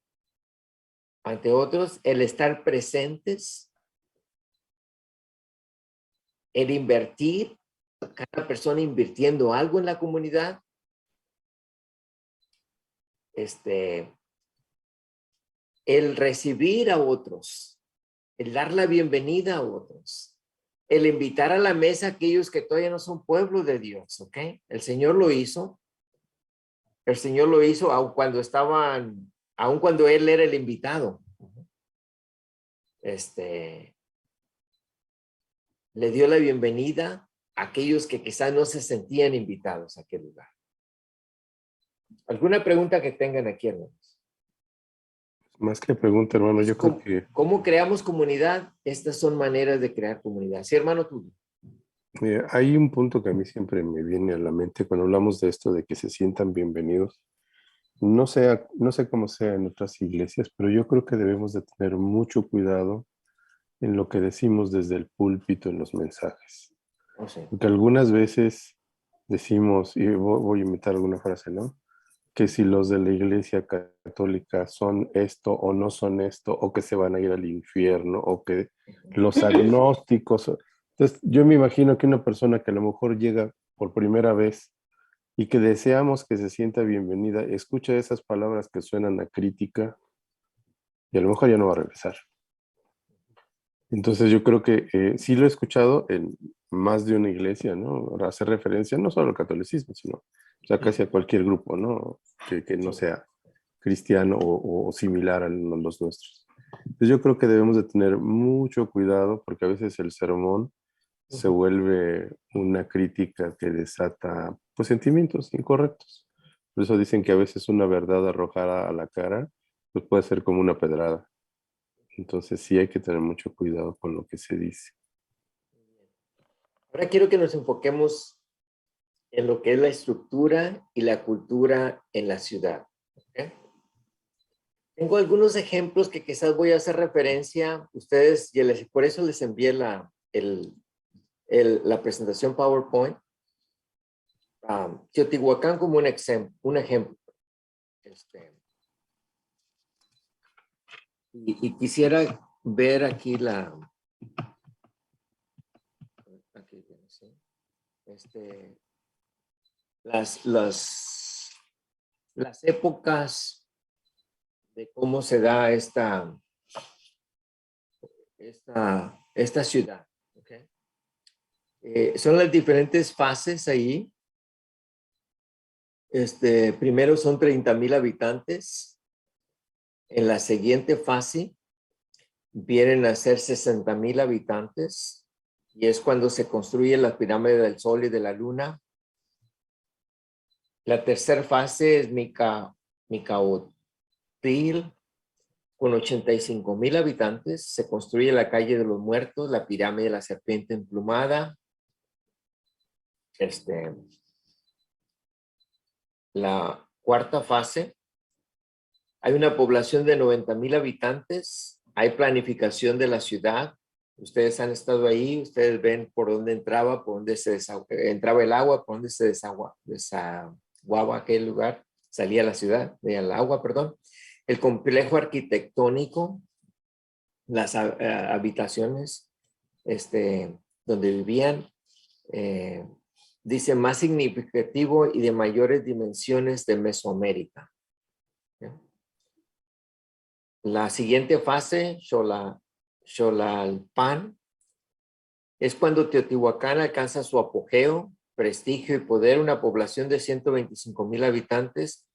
ante otros, el estar presentes, el invertir, cada persona invirtiendo algo en la comunidad, el recibir a otros, el dar la bienvenida a otros, el invitar a la mesa a aquellos que todavía no son pueblo de Dios, ¿ok? El Señor lo hizo aun cuando Él era el invitado. Le dio la bienvenida a aquellos que quizás no se sentían invitados a aquel lugar. ¿Alguna pregunta que tengan aquí, hermanos? Más que pregunta, hermano, yo creo que ¿Cómo creamos comunidad? Estas son maneras de crear comunidad. Sí, hermano, tú. hay un punto que a mí siempre me viene a la mente cuando hablamos de esto, de que se sientan bienvenidos. No sé cómo sea en otras iglesias, pero yo creo que debemos de tener mucho cuidado en lo que decimos desde el púlpito en los mensajes. Oh, sí. Porque algunas veces decimos, y voy a imitar alguna frase, ¿no? Que si los de la iglesia católica son esto o no son esto, o que se van a ir al infierno, o que los agnósticos. Entonces, yo me imagino que una persona que a lo mejor llega por primera vez y que deseamos que se sienta bienvenida, escucha esas palabras que suenan a crítica y a lo mejor ya no va a regresar. Entonces yo creo que sí lo he escuchado en más de una iglesia, ¿no? Hace referencia no solo al catolicismo, sino casi a cualquier grupo, ¿no? Que no sea cristiano o similar a los nuestros. Entonces yo creo que debemos de tener mucho cuidado porque a veces el sermón se vuelve una crítica que desata pues sentimientos incorrectos. Por eso dicen que a veces una verdad arrojada a la cara pues puede ser como una pedrada. Entonces sí hay que tener mucho cuidado con lo que se dice. Ahora quiero que nos enfoquemos en lo que es la estructura y la cultura en la ciudad. ¿Okay? Tengo algunos ejemplos que quizás voy a hacer referencia. Ustedes, por eso les envié la presentación PowerPoint. Teotihuacán como un ejemplo. Y quisiera ver aquí aquí viene, ¿sí? Las épocas de cómo se da esta ciudad. ¿Okay? Son las diferentes fases ahí. Primero son 30,000 habitantes. En la siguiente fase vienen a ser 60,000 habitantes. Y es cuando se construye la pirámide del Sol y de la Luna. La tercera fase es Micaotil, con 85,000 habitantes. Se construye la calle de los muertos, la pirámide de la serpiente emplumada. La cuarta fase, hay una población de 90,000 habitantes. Hay planificación de la ciudad. Ustedes han estado ahí, ustedes ven por dónde entraba, por dónde entraba el agua, por dónde se desaguaba aquel lugar, salía la ciudad, el agua, perdón. El complejo arquitectónico, las habitaciones donde vivían, dice más significativo y de mayores dimensiones de Mesoamérica. La siguiente fase, Xolalpan, es cuando Teotihuacán alcanza su apogeo, prestigio y poder, una población de 125,000 habitantes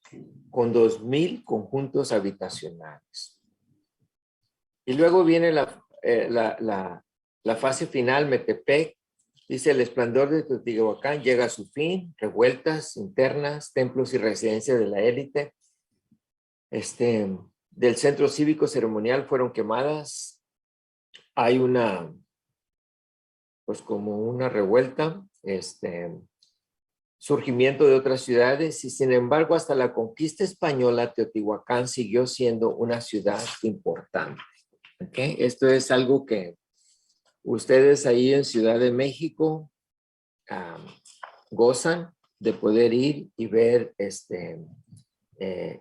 con 2,000 conjuntos habitacionales. Y luego viene la fase final, Metepec. Dice, el esplendor de Teotihuacán llega a su fin, revueltas internas, templos y residencias de la élite. Del centro cívico ceremonial fueron quemadas. Hay como una revuelta, surgimiento de otras ciudades y sin embargo hasta la conquista española Teotihuacán siguió siendo una ciudad importante. ¿Okay? Esto es algo que ustedes ahí en Ciudad de México gozan de poder ir y ver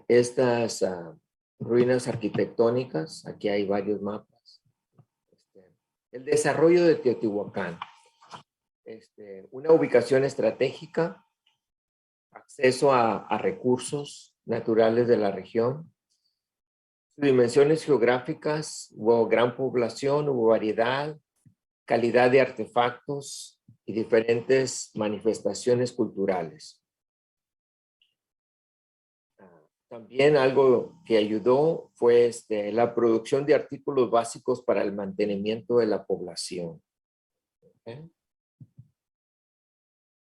estas ruinas arquitectónicas. Aquí hay varios mapas. El desarrollo de Teotihuacán. Una ubicación estratégica, acceso a recursos naturales de la región, dimensiones geográficas, hubo gran población, hubo variedad, calidad de artefactos y diferentes manifestaciones culturales. También algo que ayudó fue la producción de artículos básicos para el mantenimiento de la población. ¿Okay?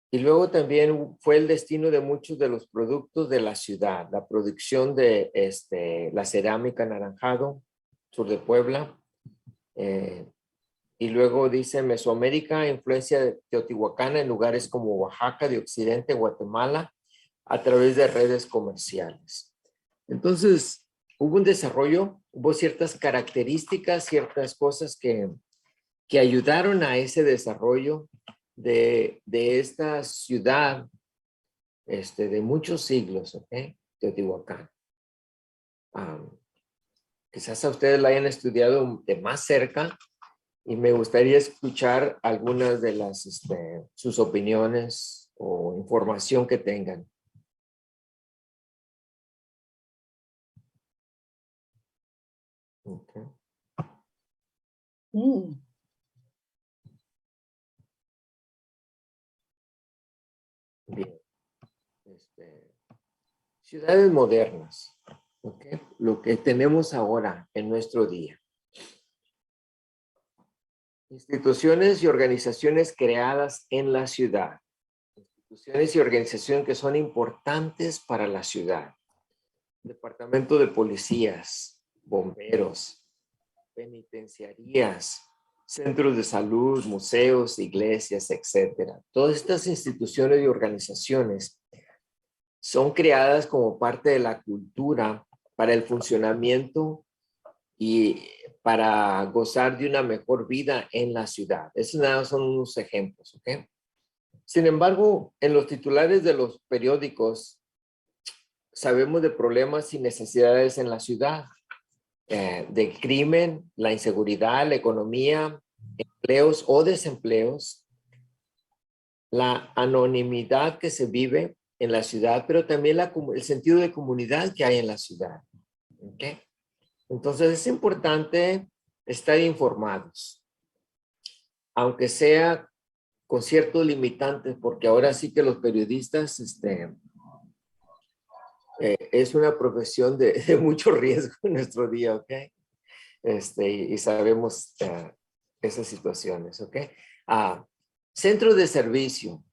Y luego también fue el destino de muchos de los productos de la ciudad, la producción de la cerámica anaranjado, sur de Puebla. Y luego dice Mesoamérica, influencia teotihuacana en lugares como Oaxaca de Occidente, Guatemala, a través de redes comerciales. Entonces, hubo un desarrollo, hubo ciertas características, ciertas cosas que ayudaron a ese desarrollo de esta ciudad de muchos siglos, ¿ok? Teotihuacán. Quizás a ustedes la hayan estudiado de más cerca y me gustaría escuchar algunas de sus opiniones o información que tengan. Okay. Bien. Ciudades modernas. Okay. Lo que tenemos ahora en nuestro día. Instituciones y organizaciones creadas en la ciudad. Instituciones y organizaciones que son importantes para la ciudad. Departamento de policías, bomberos, penitenciarías, centros de salud, museos, iglesias, etcétera. Todas estas instituciones y organizaciones son creadas como parte de la cultura para el funcionamiento y para gozar de una mejor vida en la ciudad. Esos nada son unos ejemplos, ¿ok? Sin embargo, en los titulares de los periódicos sabemos de problemas y necesidades en la ciudad, de crimen, la inseguridad, la economía, empleos o desempleos, la anonimidad que se vive en la ciudad, pero también el sentido de comunidad que hay en la ciudad. ¿Okay? Entonces es importante estar informados, aunque sea con ciertos limitantes, porque ahora sí que los periodistas es una profesión de mucho riesgo en nuestro día, ¿ok? Y sabemos esas situaciones, ¿ok? Centros de servicio,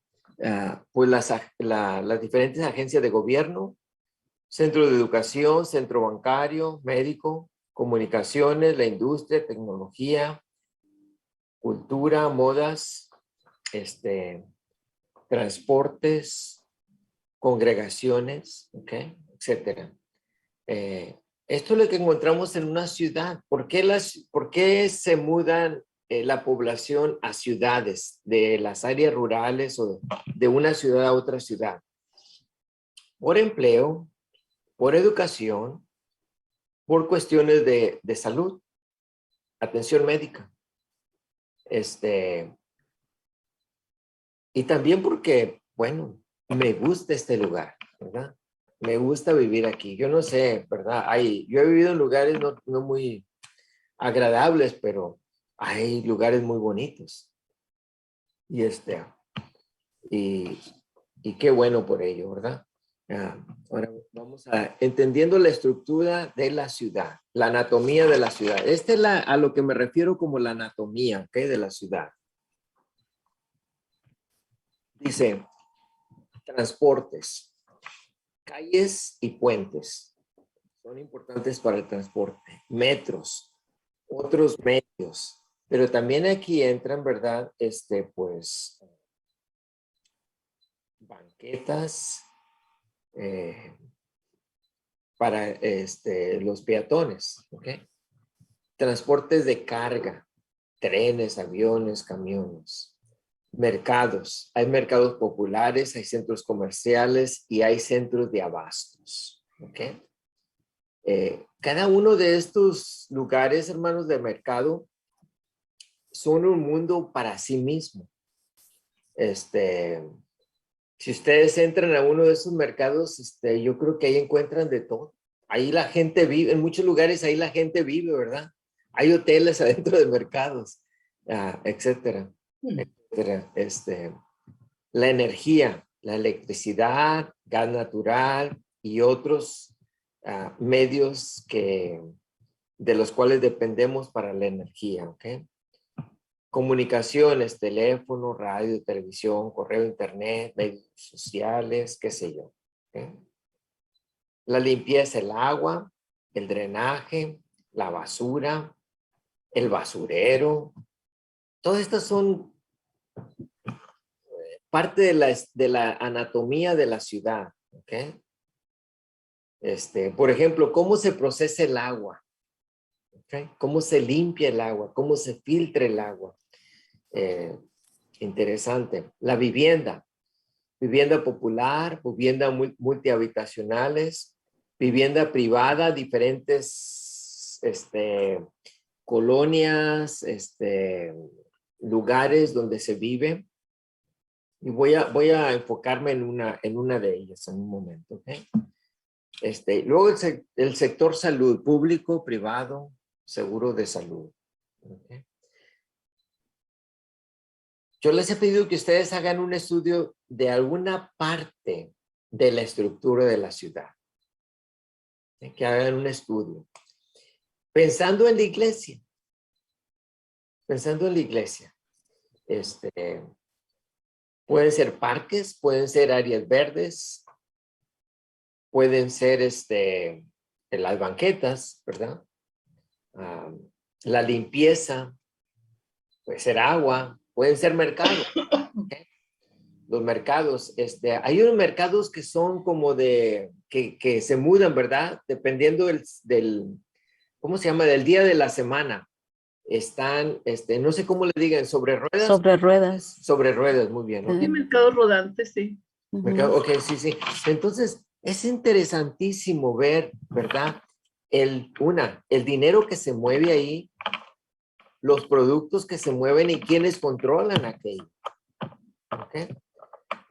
pues las diferentes agencias de gobierno, centro de educación, centro bancario, médico, comunicaciones, la industria, tecnología, cultura, modas, transportes, congregaciones, ¿ok? Etcétera. Esto es lo que encontramos en una ciudad. ¿Por qué se mudan la población a ciudades, de las áreas rurales o de una ciudad a otra ciudad? Por empleo, por educación, por cuestiones de salud, atención médica. Y también porque, bueno, me gusta este lugar, ¿verdad? Me gusta vivir aquí. Yo no sé, ¿verdad? Yo he vivido en lugares no muy agradables, pero hay lugares muy bonitos. Y y qué bueno por ello, ¿verdad? Ahora vamos entendiendo la estructura de la ciudad, la anatomía de la ciudad. Esta es a lo que me refiero como la anatomía, ¿ok? De la ciudad. Dice, transportes, calles y puentes son importantes para el transporte, metros, otros medios, pero también aquí entran, ¿verdad? Pues, banquetas para los peatones, ¿ok? Transportes de carga, trenes, aviones, camiones. Mercados, hay mercados populares, hay centros comerciales y hay centros de abastos, ¿ok? Cada uno de estos lugares, hermanos, de mercado, son un mundo para sí mismo. Si ustedes entran a uno de esos mercados, yo creo que ahí encuentran de todo. Ahí la gente vive, en muchos lugares ahí la gente vive, ¿verdad? Hay hoteles adentro de mercados, etcétera. La energía, la electricidad, gas natural y otros medios de los cuales dependemos para la energía, ¿ok? Comunicaciones, teléfono, radio, televisión, correo, internet, medios sociales, qué sé yo, ¿ok? La limpieza, el agua, el drenaje, la basura, el basurero, todas estas son parte de la anatomía de la ciudad, ¿ok? Por ejemplo, ¿cómo se procesa el agua? ¿Okay? ¿Cómo se limpia el agua? ¿Cómo se filtra el agua? Interesante. La vivienda. Vivienda popular, vivienda multihabitacionales, vivienda privada, diferentes colonias, lugares donde se vive. Y voy a enfocarme en una de ellas en un momento, ¿ok? Luego el sector salud, público, privado, seguro de salud. ¿Okay? Yo les he pedido que ustedes hagan un estudio de alguna parte de la estructura de la ciudad. Que hagan un estudio. Pensando en la iglesia. Pensando en la iglesia. Pueden ser parques, pueden ser áreas verdes, pueden ser las banquetas, ¿verdad? La limpieza, puede ser agua, pueden ser mercados. ¿Okay? Los mercados, hay unos mercados que son como que se mudan, ¿verdad? Dependiendo ¿cómo se llama? Del día de la semana. Están, no sé cómo le digan, sobre ruedas. Sobre ruedas. Sobre ruedas, muy bien. Sí, mercados rodantes, sí. Ok, sí. Entonces, es interesantísimo ver, ¿verdad? El dinero que se mueve ahí, los productos que se mueven y quiénes controlan aquello. ¿Okay?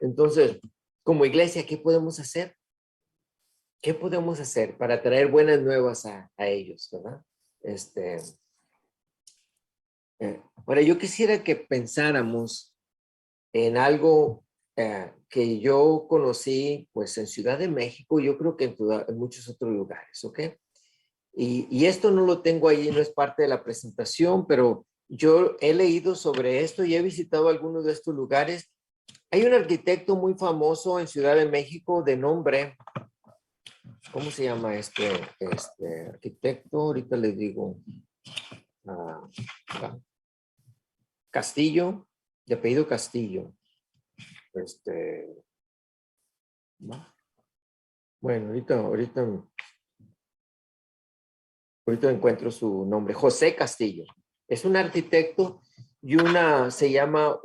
Entonces, como iglesia, ¿qué podemos hacer? ¿Qué podemos hacer para traer buenas nuevas a ellos, verdad? Ahora, yo quisiera que pensáramos en algo que yo conocí, pues, en Ciudad de México, yo creo que en muchos otros lugares, ¿ok? Y esto no lo tengo ahí, no es parte de la presentación, pero yo he leído sobre esto y he visitado algunos de estos lugares. Hay un arquitecto muy famoso en Ciudad de México de nombre, ¿cómo se llama este arquitecto? Ahorita les digo. Castillo, de apellido Castillo. ¿No? Bueno, ahorita encuentro su nombre. José Castillo. Es un arquitecto y se llama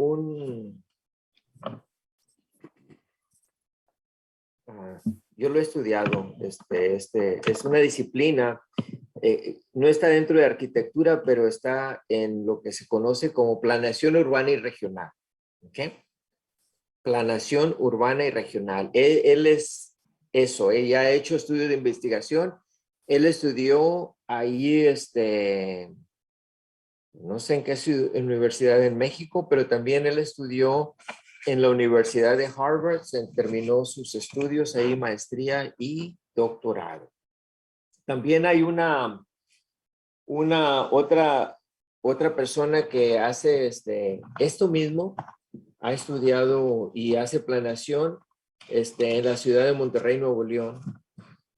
yo lo he estudiado, es una disciplina, no está dentro de arquitectura, pero está en lo que se conoce como planeación urbana y regional. ¿Ok? Planeación urbana y regional. Él es eso, ella ha hecho estudios de investigación. Él estudió ahí, no sé en qué universidad en México, pero también él estudió en la Universidad de Harvard, terminó sus estudios ahí, maestría y doctorado. También hay otra persona que hace esto mismo, ha estudiado y hace planeación en la ciudad de Monterrey, Nuevo León.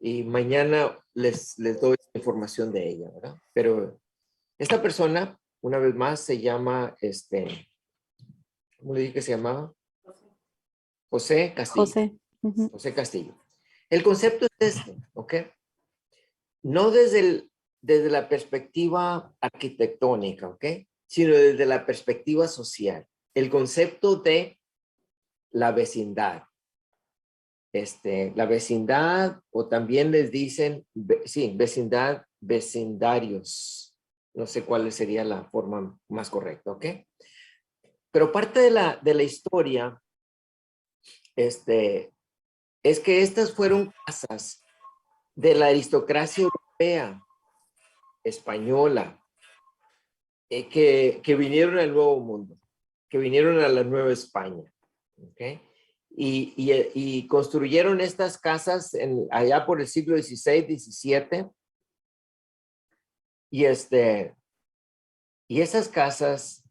Y mañana les doy información de ella, ¿verdad? Pero esta persona, una vez más, se llama, ¿cómo le dije que se llamaba? José Castillo. José. Ujú. José Castillo. El concepto es ¿ok? No desde la perspectiva arquitectónica, ¿ok? Sino desde la perspectiva social. El concepto de la vecindad. La vecindad, o también les dicen, sí, vecindad, vecindarios. No sé cuál sería la forma más correcta, ¿ok? Pero parte de la historia, es que estas fueron casas de la aristocracia europea, española, que vinieron al Nuevo Mundo, que vinieron a la Nueva España, ¿ok? Y construyeron estas casas allá por el siglo XVI, XVII, y esas casas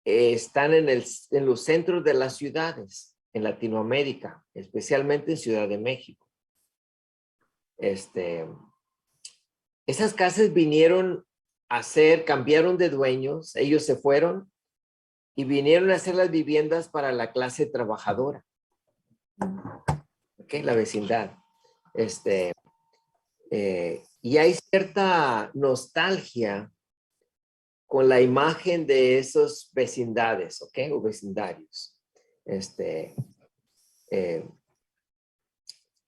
están en los centros de las ciudades, en Latinoamérica, especialmente en Ciudad de México. Esas casas vinieron cambiaron de dueños, ellos se fueron y vinieron a hacer las viviendas para la clase trabajadora. ¿Ok? La vecindad. Y hay cierta nostalgia con la imagen de esos vecindades, ¿ok? O vecindarios.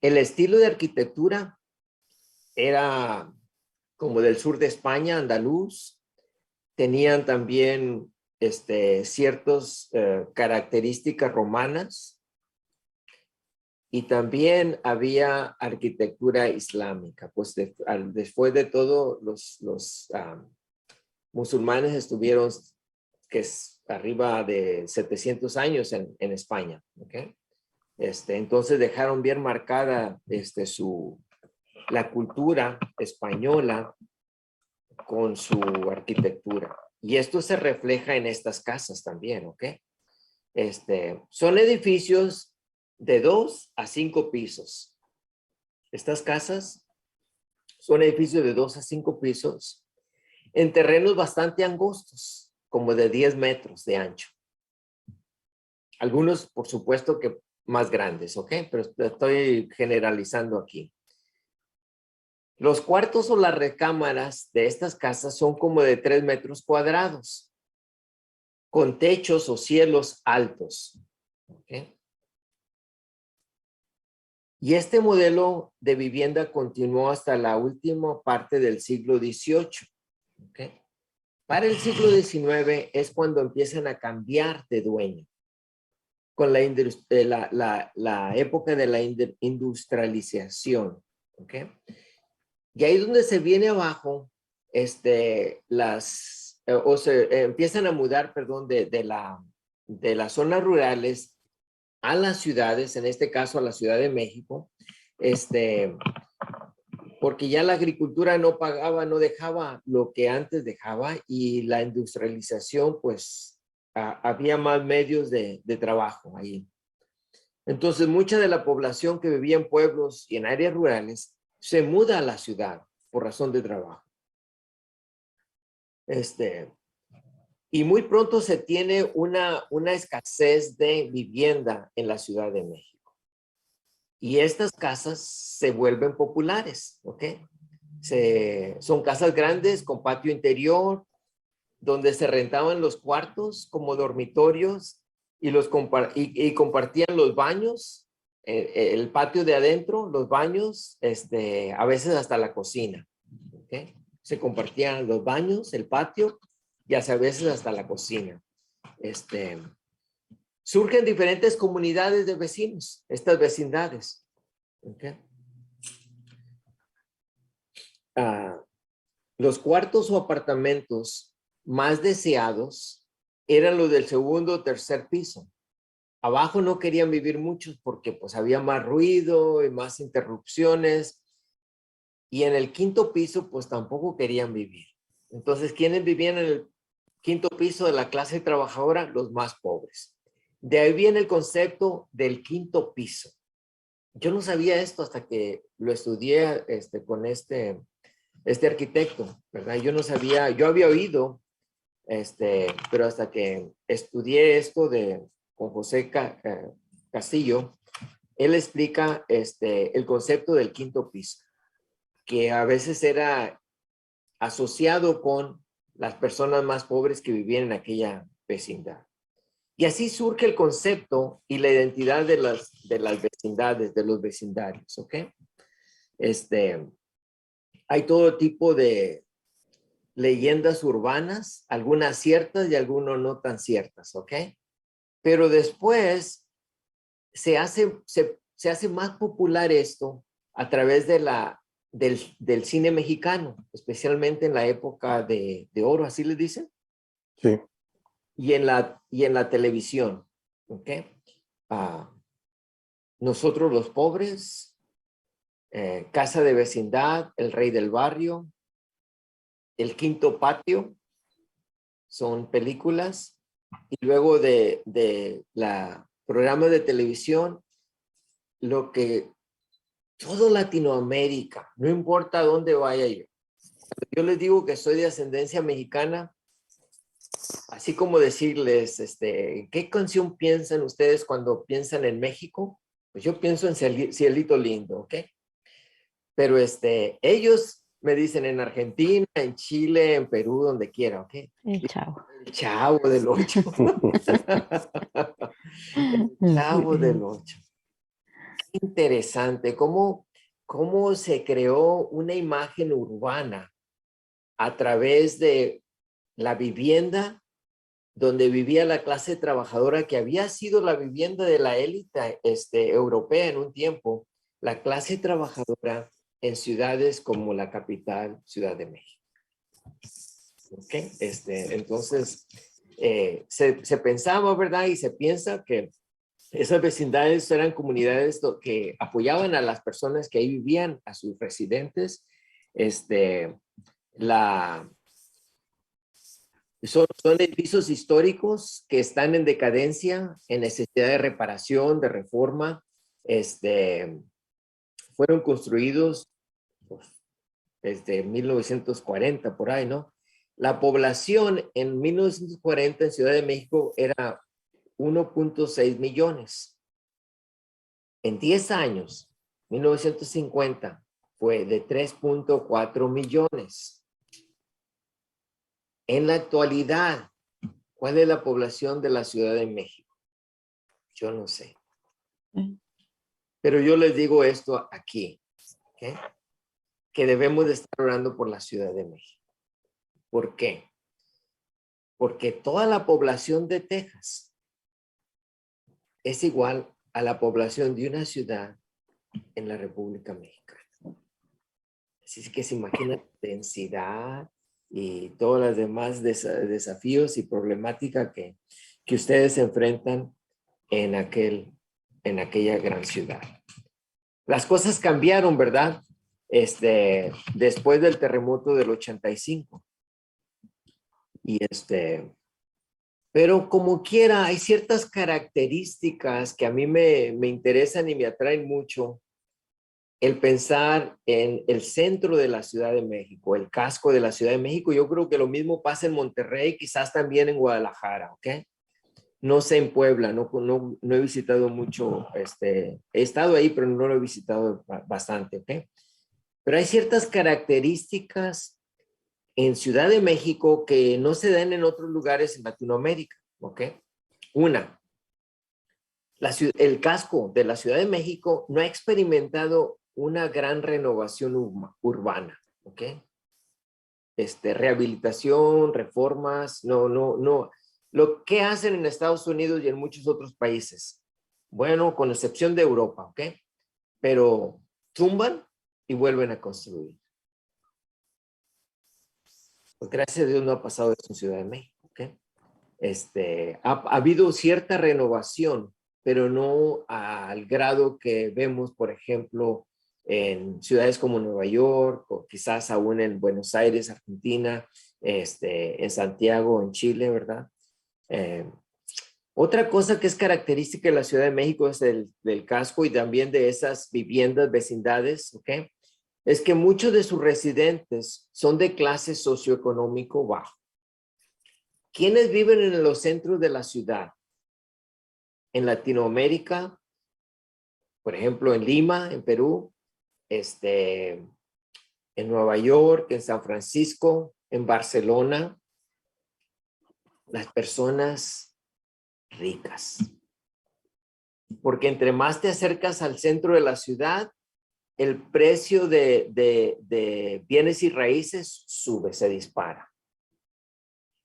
El estilo de arquitectura era como del sur de España, andaluz. Tenían también ciertas características romanas. Y también había arquitectura islámica, pues después de todo los musulmanes estuvieron arriba de 700 años en España, ¿ok? Entonces dejaron bien marcada la cultura española con su arquitectura. Y esto se refleja en estas casas también, ¿ok? Son edificios de 2 a 5 pisos. Estas casas son edificios de 2 a 5 pisos en terrenos bastante angostos, como de 10 metros de ancho. Algunos, por supuesto, que más grandes, ¿ok? Pero estoy generalizando aquí. Los cuartos o las recámaras de estas casas son como de 3 metros cuadrados, con techos o cielos altos, ¿ok? Y este modelo de vivienda continuó hasta la última parte del siglo XVIII. ¿Okay? Para el siglo XIX es cuando empiezan a cambiar de dueño. con la época de la industrialización. ¿Ok? Y ahí donde se viene abajo, empiezan a mudar, perdón, de las zonas rurales a las ciudades, en este caso a la Ciudad de México, porque ya la agricultura no pagaba, no dejaba lo que antes dejaba, y la industrialización, pues, había más medios de trabajo ahí. Entonces, mucha de la población que vivía en pueblos y en áreas rurales se muda a la ciudad por razón de trabajo. Y muy pronto se tiene una escasez de vivienda en la Ciudad de México. Y estas casas se vuelven populares, ¿ok? Son casas grandes con patio interior, donde se rentaban los cuartos como dormitorios y compartían los baños, el patio de adentro, los baños, a veces hasta la cocina. ¿Okay? Se compartían los baños, el patio y a veces hasta la cocina. Surgen diferentes comunidades de vecinos, estas vecindades. ¿Okay? Los cuartos o apartamentos más deseados eran los del segundo o tercer piso. Abajo no querían vivir muchos porque pues había más ruido y más interrupciones. Y en el quinto piso pues tampoco querían vivir. Entonces, ¿quiénes vivían en el quinto piso de la clase trabajadora? Los más pobres. De ahí viene el concepto del quinto piso. Yo no sabía esto hasta que lo estudié con este arquitecto, ¿verdad? Yo no sabía, yo había oído, pero hasta que estudié esto con José Castillo, él explica el concepto del quinto piso, que a veces era asociado con las personas más pobres que vivían en aquella vecindad. Y así surge el concepto y la identidad de las vecindades, de los vecindarios, ¿ok? Hay todo tipo de leyendas urbanas, algunas ciertas y algunas no tan ciertas, ¿ok? Pero después se hace más popular esto a través del cine mexicano, especialmente en la época de oro, ¿así les dicen? Sí. Y en la televisión, ¿ok? Nosotros los pobres, Casa de Vecindad, El Rey del Barrio, El Quinto Patio, son películas. Y luego de la programa de televisión, lo que todo Latinoamérica, no importa dónde vaya yo. Yo les digo que soy de ascendencia mexicana, así como decirles, ¿qué canción piensan ustedes cuando piensan en México? Pues yo pienso en Cielito Lindo, ¿ok? Pero ellos me dicen en Argentina, en Chile, en Perú, donde quiera, ¿ok? El Chavo. El Chavo del Ocho. El Chavo del Ocho. Interesante, cómo se creó una imagen urbana a través de la vivienda donde vivía la clase trabajadora, que había sido la vivienda de la élite europea en un tiempo, la clase trabajadora en ciudades como la capital, Ciudad de México. ¿Ok? Entonces, se pensaba, ¿verdad? Y se piensa que esas vecindades eran comunidades que apoyaban a las personas que ahí vivían, a sus residentes. Son edificios históricos que están en decadencia, en necesidad de reparación, de reforma. Fueron construidos pues, desde 1940, por ahí, ¿no? La población en 1940 en Ciudad de México era 1.6 millones. En 10 años, 1950, fue de 3.4 millones. En la actualidad, ¿cuál es la población de la Ciudad de México? Yo no sé. Pero yo les digo esto aquí, ¿okay? Que debemos de estar orando por la Ciudad de México. ¿Por qué? Porque toda la población de Texas es igual a la población de una ciudad en la República Mexicana. Así que se imagina la densidad y todos los demás desafíos y problemática que ustedes enfrentan en aquella gran ciudad. Las cosas cambiaron, ¿verdad? Después del terremoto del 85. Pero como quiera, hay ciertas características que a mí me interesan y me atraen mucho. El pensar en el centro de la Ciudad de México, el casco de la Ciudad de México. Yo creo que lo mismo pasa en Monterrey, quizás también en Guadalajara, ¿ok? No sé en Puebla, no he visitado mucho, he estado ahí, pero no lo he visitado bastante, ¿ok? Pero hay ciertas características en Ciudad de México que no se dan en otros lugares en Latinoamérica, ¿ok? Una, el casco de la Ciudad de México no ha experimentado una gran renovación urbana, ¿ok? Rehabilitación, reformas, no. Lo que hacen en Estados Unidos y en muchos otros países, bueno, con excepción de Europa, ¿ok? Pero tumban y vuelven a construir. Pues gracias a Dios no ha pasado eso en Ciudad de México, ¿ok? Ha habido cierta renovación, pero no al grado que vemos, por ejemplo, en ciudades como Nueva York, o quizás aún en Buenos Aires, Argentina, en Santiago, en Chile, ¿verdad? Otra cosa que es característica de la Ciudad de México es del casco y también de esas viviendas, vecindades, ¿ok? Es que muchos de sus residentes son de clase socioeconómico bajo. ¿Quiénes viven en los centros de la ciudad? En Latinoamérica, por ejemplo, en Lima, en Perú, en Nueva York, en San Francisco, en Barcelona, las personas ricas. Porque entre más te acercas al centro de la ciudad, el precio de bienes y raíces sube, se dispara.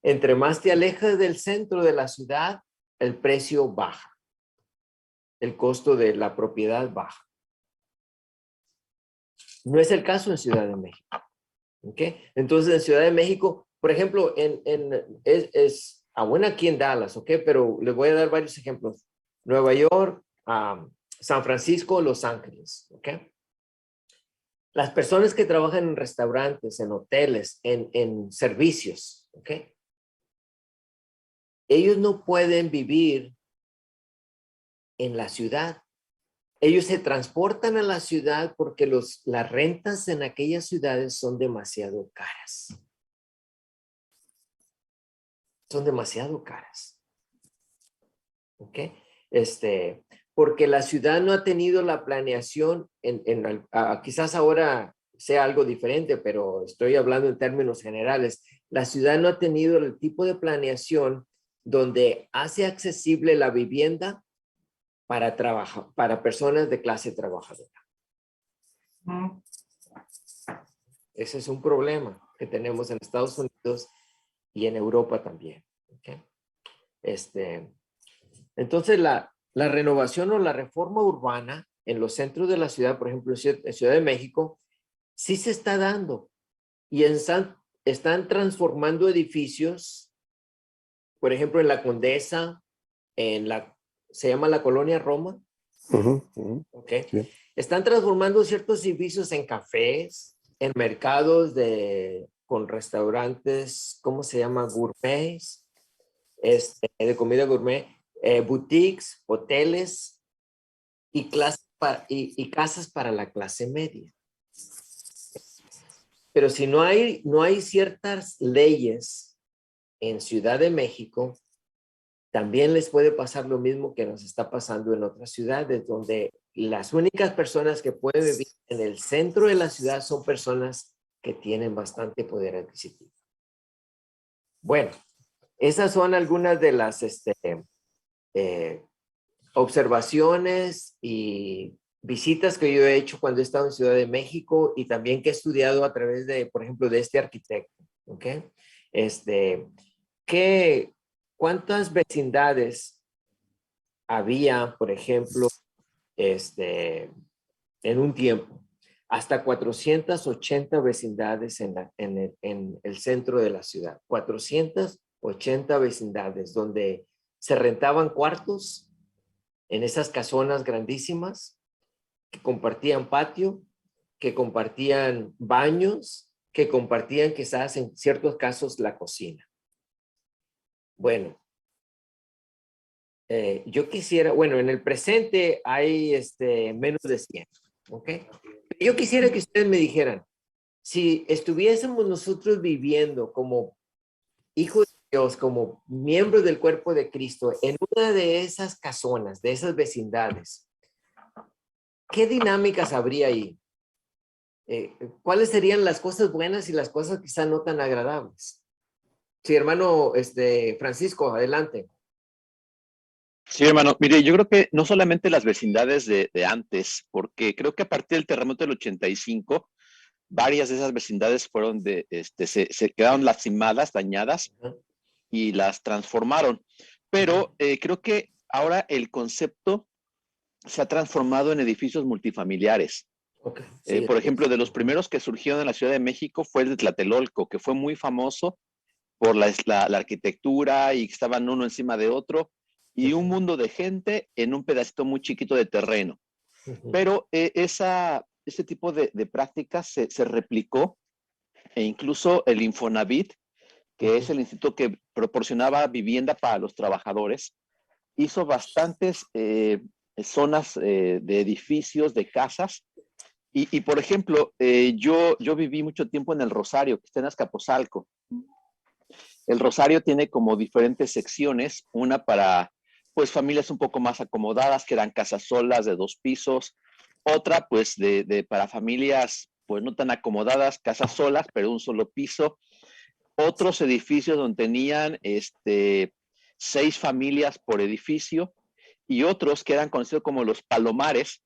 Entre más te alejas del centro de la ciudad, el precio baja. El costo de la propiedad baja. No es el caso en Ciudad de México. ¿Ok? Entonces, en Ciudad de México, por ejemplo, bueno, aquí en Dallas, ¿ok? Pero les voy a dar varios ejemplos. Nueva York, San Francisco, Los Ángeles, ¿ok? Las personas que trabajan en restaurantes, en hoteles, en servicios, ¿ok? Ellos no pueden vivir en la ciudad. Ellos se transportan a la ciudad porque las rentas en aquellas ciudades son demasiado caras. Son demasiado caras. ¿Ok? Porque la ciudad no ha tenido la planeación, quizás ahora sea algo diferente, pero estoy hablando en términos generales. La ciudad no ha tenido el tipo de planeación donde hace accesible la vivienda para personas de clase trabajadora. Ese es un problema que tenemos en Estados Unidos y en Europa también. ¿Okay? Entonces, la renovación o la reforma urbana en los centros de la ciudad, por ejemplo, en Ciudad de México, sí se está dando. Y están transformando edificios, por ejemplo, en la Condesa, se llama la Colonia Roma. Okay. Sí. Están transformando ciertos edificios en cafés, en mercados con restaurantes, ¿cómo se llama? Gourmets, de comida gourmet, boutiques, hoteles y casas para la clase media. Pero si no hay ciertas leyes en Ciudad de México, también les puede pasar lo mismo que nos está pasando en otras ciudades, donde las únicas personas que pueden vivir en el centro de la ciudad son personas que tienen bastante poder adquisitivo. Bueno, esas son algunas de las observaciones y visitas que yo he hecho cuando he estado en Ciudad de México y también que he estudiado a través de, por ejemplo, de este arquitecto. ¿Ok? ¿Cuántas vecindades había, por ejemplo, en un tiempo, hasta 480 vecindades en el centro de la ciudad. 480 vecindades donde se rentaban cuartos en esas casonas grandísimas que compartían patio, que compartían baños, que compartían quizás en ciertos casos la cocina. Bueno, yo quisiera, bueno, en el presente hay menos de 100, ¿ok? Yo quisiera que ustedes me dijeran, si estuviésemos nosotros viviendo como hijos de Dios, como miembros del cuerpo de Cristo, en una de esas casonas, de esas vecindades, ¿qué dinámicas habría ahí? ¿Cuáles serían las cosas buenas y las cosas quizá no tan agradables? Sí, hermano Francisco, adelante. Sí, hermano, mire, yo creo que no solamente las vecindades de antes, porque creo que a partir del terremoto del 85, varias de esas vecindades fueron se quedaron lastimadas, dañadas, y las transformaron. Pero creo que ahora el concepto se ha transformado en edificios multifamiliares. Okay, sí, por ejemplo, de los primeros que surgieron en la Ciudad de México fue el de Tlatelolco, que fue muy famoso por la arquitectura y estaban uno encima de otro y un mundo de gente en un pedacito muy chiquito de terreno. Pero ese tipo de prácticas se replicó e incluso el Infonavit, que es el instituto que proporcionaba vivienda para los trabajadores, hizo bastantes zonas de edificios, de casas. Y por ejemplo, yo viví mucho tiempo en el Rosario, que está en Azcapotzalco. El Rosario tiene como diferentes secciones, una para pues familias un poco más acomodadas, que eran casas solas de 2 pisos, otra pues para familias pues no tan acomodadas, casas solas, pero un solo piso, otros edificios donde tenían 6 familias por edificio y otros que eran conocidos como los palomares,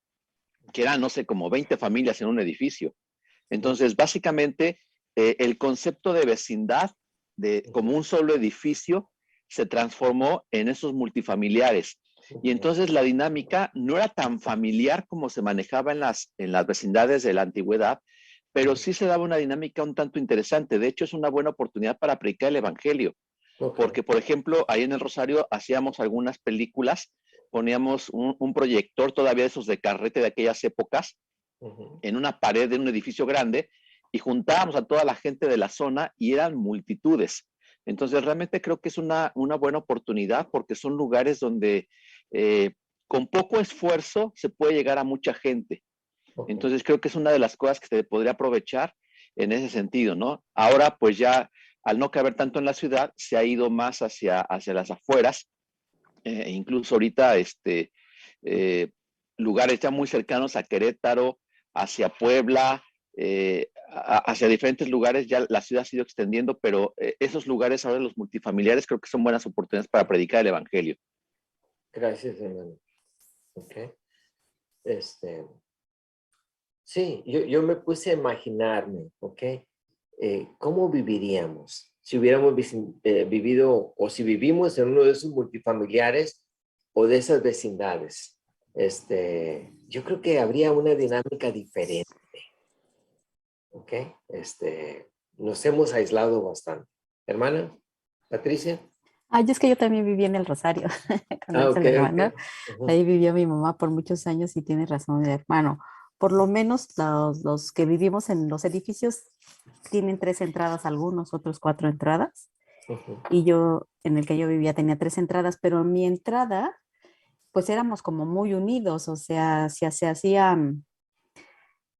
que eran, no sé, como 20 familias en un edificio. Entonces, básicamente, el concepto de vecindad, como un solo edificio, se transformó en esos multifamiliares. Y entonces la dinámica no era tan familiar como se manejaba en las vecindades de la antigüedad, pero sí se daba una dinámica un tanto interesante. De hecho, es una buena oportunidad para predicar el evangelio. Porque, por ejemplo, ahí en el Rosario hacíamos algunas películas, poníamos un proyector todavía de esos de carrete de aquellas épocas, en una pared de un edificio grande, y juntábamos a toda la gente de la zona y eran multitudes. Entonces, realmente creo que es una buena oportunidad porque son lugares donde con poco esfuerzo se puede llegar a mucha gente. Entonces, creo que es una de las cosas que se podría aprovechar en ese sentido, ¿no? Ahora, pues ya, al no caber tanto en la ciudad, se ha ido más hacia las afueras, incluso ahorita, lugares ya muy cercanos a Querétaro, hacia Puebla, hacia diferentes lugares, ya la ciudad se ha ido extendiendo, pero esos lugares ahora, los multifamiliares, creo que son buenas oportunidades para predicar el evangelio. Gracias, hermano. Ok. Sí, yo me puse a imaginarme, ¿ok? ¿Cómo viviríamos si hubiéramos vivido o si vivimos en uno de esos multifamiliares o de esas vecindades? Yo creo que habría una dinámica diferente, ¿ok? Nos hemos aislado bastante. Hermana, Patricia. Ay, es que yo también viví en el Rosario, conoce Ok, mi hermano. ok. Ahí vivió mi mamá por muchos años y tiene razón mi hermano. Por lo menos los que vivimos en los edificios tienen 3 entradas algunos, otros 4 entradas. Y yo, en el que yo vivía, tenía 3 entradas, pero en mi entrada, pues éramos como muy unidos, o sea, si se hacían,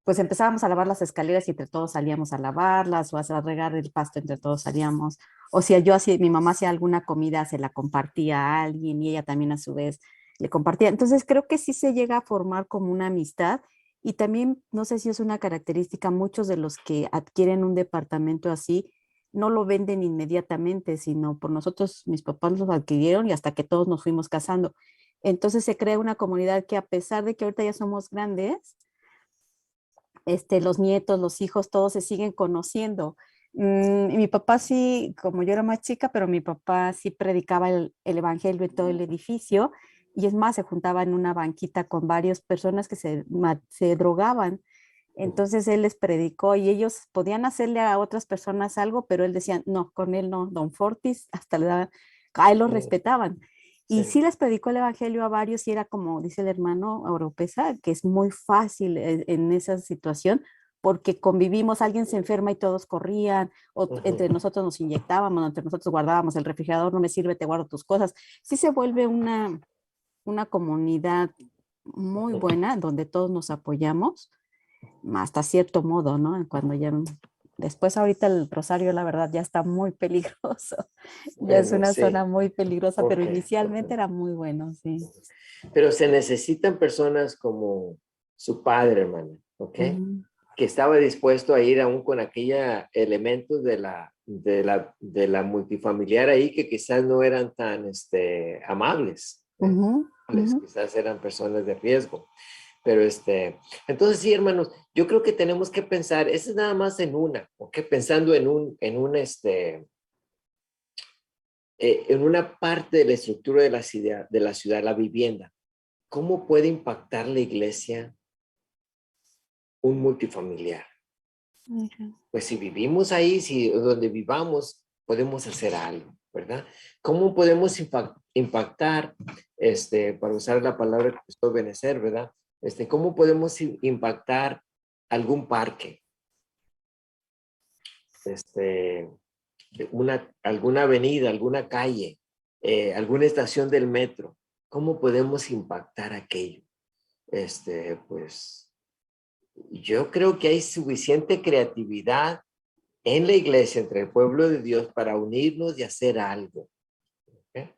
pues empezábamos a lavar las escaleras y entre todos salíamos a lavarlas, o a regar el pasto, entre todos salíamos. O si yo hacía, mi mamá hacía alguna comida, se la compartía a alguien y ella también a su vez le compartía. Entonces creo que sí se llega a formar como una amistad y también, no sé si es una característica, muchos de los que adquieren un departamento así no lo venden inmediatamente, sino por nosotros, mis papás los adquirieron y hasta que todos nos fuimos casando. Entonces se crea una comunidad que a pesar de que ahorita ya somos grandes, los nietos, los hijos, todos se siguen conociendo. Y mi papá sí, como yo era más chica, pero mi papá sí predicaba el evangelio en todo el edificio y es más, se juntaba en una banquita con varias personas que se drogaban. Entonces él les predicó y ellos podían hacerle a otras personas algo, pero él decía, no, con él no, Don Fortis, hasta le daban, a él lo respetaban. Y sí les predicó el evangelio a varios y era como dice el hermano Oropesa, que es muy fácil en esa situación porque convivimos, alguien se enferma y todos corrían, o entre nosotros nos inyectábamos, entre nosotros guardábamos el refrigerador, no me sirve, te guardo tus cosas. Sí se vuelve una comunidad muy buena donde todos nos apoyamos hasta cierto modo, ¿no? Cuando ya, después ahorita el Rosario, la verdad, ya está muy peligroso. Ya es una zona muy peligrosa, pero inicialmente era muy bueno, sí. Pero se necesitan personas como su padre, hermano, ¿ok? Que estaba dispuesto a ir aún con aquella elementos de la multifamiliar ahí que quizás no eran tan amables. Quizás eran personas de riesgo. Pero entonces sí, hermanos, yo creo que tenemos que pensar, eso es nada más en una, ¿ok? Pensando en una parte de la estructura de la ciudad, la vivienda. ¿Cómo puede impactar la iglesia un multifamiliar? Pues si vivimos ahí, si donde vivamos, podemos hacer algo, ¿verdad? ¿Cómo podemos impactar, para usar la palabra que puso Benecer, ¿verdad? ¿Cómo podemos impactar algún parque? Alguna avenida, alguna calle, alguna estación del metro. ¿Cómo podemos impactar aquello? Pues yo creo que hay suficiente creatividad en la iglesia, entre el pueblo de Dios, para unirnos y hacer algo. ¿Okay?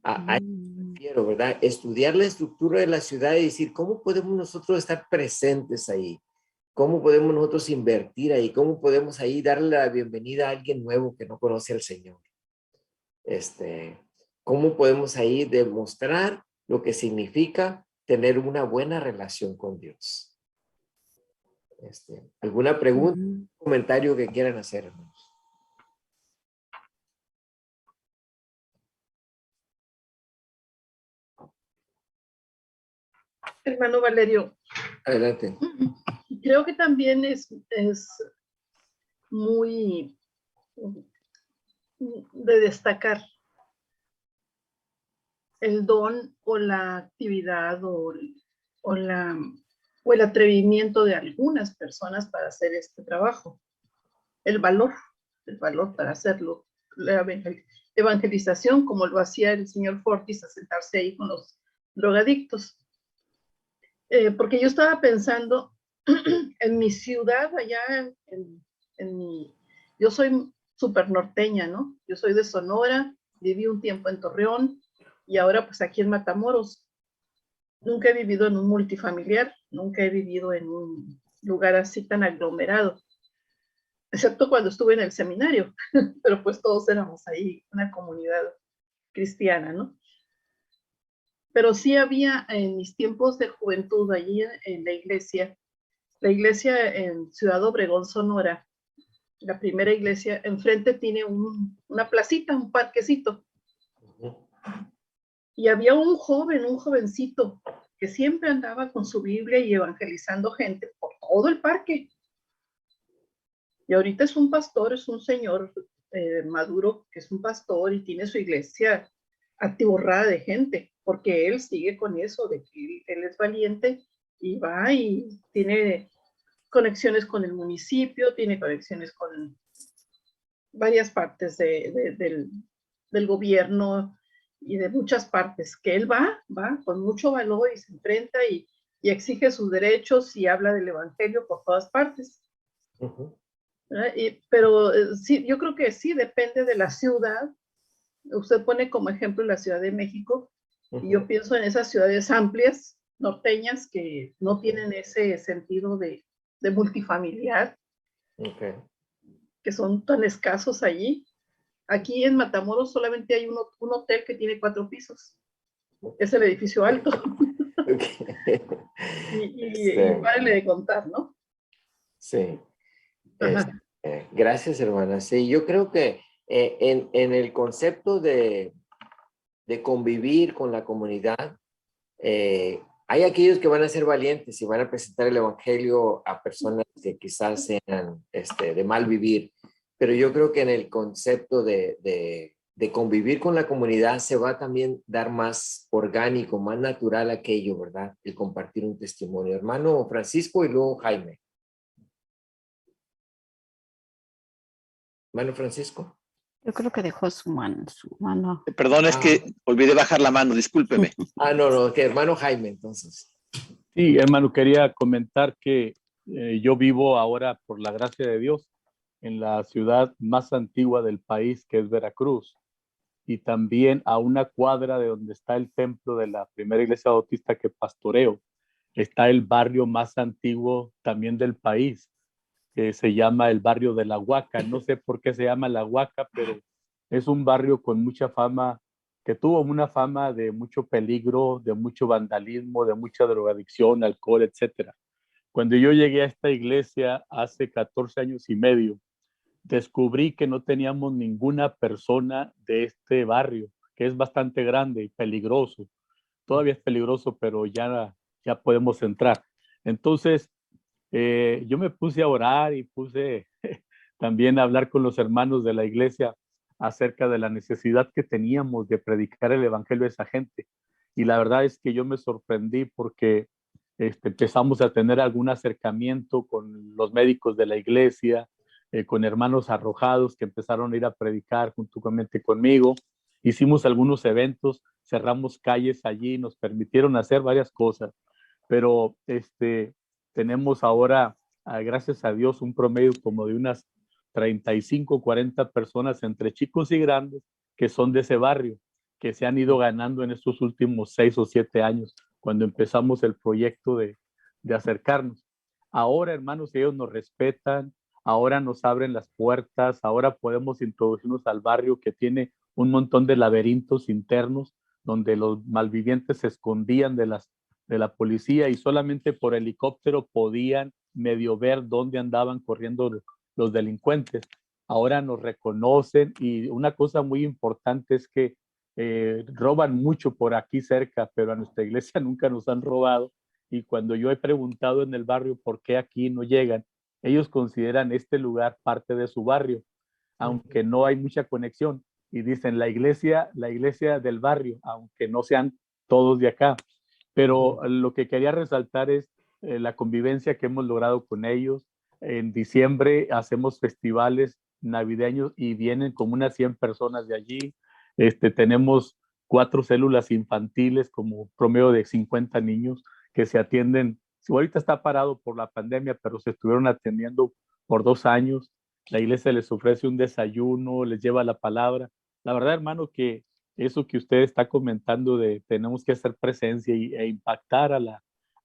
A eso me refiero, ¿verdad? Estudiar la estructura de la ciudad y decir, ¿cómo podemos nosotros estar presentes ahí? ¿Cómo podemos nosotros invertir ahí? ¿Cómo podemos ahí darle la bienvenida a alguien nuevo que no conoce al Señor? ¿Cómo podemos ahí demostrar lo que significa tener una buena relación con Dios? ¿Alguna pregunta, comentario que quieran hacer, hermanos? Hermano Valerio. Adelante. Creo que también es muy de destacar el don o la actividad o el atrevimiento de algunas personas para hacer este trabajo. El valor para hacerlo. La evangelización, como lo hacía el señor Fortis, a sentarse ahí con los drogadictos. Porque yo estaba pensando en mi ciudad, allá yo soy súper norteña, ¿no? Yo soy de Sonora, viví un tiempo en Torreón y ahora pues aquí en Matamoros. Nunca he vivido en un multifamiliar, nunca he vivido en un lugar así tan aglomerado, excepto cuando estuve en el seminario, pero pues todos éramos ahí una comunidad cristiana, ¿no? Pero sí había en mis tiempos de juventud allí en la iglesia en Ciudad Obregón, Sonora, la primera iglesia, enfrente tiene una placita, un parquecito. Y había un jovencito, que siempre andaba con su Biblia y evangelizando gente por todo el parque. Y ahorita es un pastor, es un señor maduro, que es un pastor y tiene su iglesia atiborrada de gente, porque él sigue con eso, de que él es valiente y va y tiene conexiones con el municipio, tiene conexiones con varias partes del gobierno y de muchas partes, que él va con mucho valor y se enfrenta y exige sus derechos y habla del evangelio por todas partes. Pero sí, yo creo que sí depende de la ciudad. Usted pone como ejemplo la Ciudad de México, y yo pienso en esas ciudades amplias, norteñas, que no tienen ese sentido de multifamiliar, que son tan escasos allí. Aquí en Matamoros solamente hay un hotel que tiene 4 pisos. Es el edificio alto. y párale de contar, ¿no? Sí. Gracias, hermana. Sí, yo creo que en el concepto de convivir con la comunidad, Hay aquellos que van a ser valientes y van a presentar el evangelio a personas que quizás sean de mal vivir, pero yo creo que en el concepto de convivir con la comunidad se va a también dar más orgánico, más natural aquello, ¿verdad? El compartir un testimonio. Hermano Francisco y luego Jaime. Hermano Francisco. Yo creo que dejó su mano. Perdón, es que olvidé bajar la mano, discúlpeme. No, que hermano Jaime, entonces. Sí, hermano, quería comentar que yo vivo ahora, por la gracia de Dios, en la ciudad más antigua del país, que es Veracruz, y también a una cuadra de donde está el templo de la primera iglesia bautista que pastoreo, está el barrio más antiguo también del país, que se llama el barrio de La Huaca. No sé por qué se llama La Huaca, pero es un barrio con mucha fama, que tuvo una fama de mucho peligro, de mucho vandalismo, de mucha drogadicción, alcohol, etcétera. Cuando yo llegué a esta iglesia hace 14 años y medio, descubrí que no teníamos ninguna persona de este barrio, que es bastante grande y peligroso. Todavía es peligroso, pero ya podemos entrar. Entonces, yo me puse a orar y puse también a hablar con los hermanos de la iglesia acerca de la necesidad que teníamos de predicar el evangelio a esa gente. Y la verdad es que yo me sorprendí porque empezamos a tener algún acercamiento con los médicos de la iglesia, con hermanos arrojados que empezaron a ir a predicar juntamente conmigo. Hicimos algunos eventos, cerramos calles allí, nos permitieron hacer varias cosas, pero tenemos ahora, gracias a Dios, un promedio como de unas 35, 40 personas entre chicos y grandes que son de ese barrio, que se han ido ganando en estos últimos 6 o 7 años, cuando empezamos el proyecto de acercarnos. Ahora, hermanos, ellos nos respetan, ahora nos abren las puertas, ahora podemos introducirnos al barrio que tiene un montón de laberintos internos donde los malvivientes se escondían de la policía y solamente por helicóptero podían medio ver dónde andaban corriendo los delincuentes. Ahora nos reconocen y una cosa muy importante es que roban mucho por aquí cerca, pero a nuestra iglesia nunca nos han robado. Y cuando yo he preguntado en el barrio por qué aquí no llegan, ellos consideran este lugar parte de su barrio, aunque no hay mucha conexión. Y dicen la iglesia del barrio, aunque no sean todos de acá. Pero lo que quería resaltar es la convivencia que hemos logrado con ellos. En diciembre hacemos festivales navideños y vienen como unas 100 personas de allí. Tenemos 4 células infantiles, como promedio de 50 niños que se atienden. Ahorita está parado por la pandemia, pero se estuvieron atendiendo por 2 años. La iglesia les ofrece un desayuno, les lleva la palabra. La verdad, hermano, que eso que usted está comentando de tenemos que hacer presencia e impactar a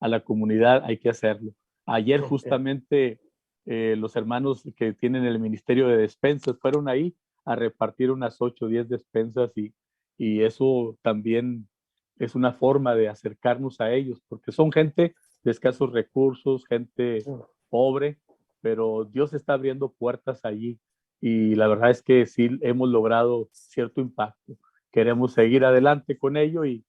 la comunidad, hay que hacerlo. Ayer justamente los hermanos que tienen el Ministerio de Despensas fueron ahí a repartir unas 8 o 10 despensas y eso también es una forma de acercarnos a ellos, porque son gente de escasos recursos, gente pobre, pero Dios está abriendo puertas allí y la verdad es que sí hemos logrado cierto impacto. Queremos seguir adelante con ello y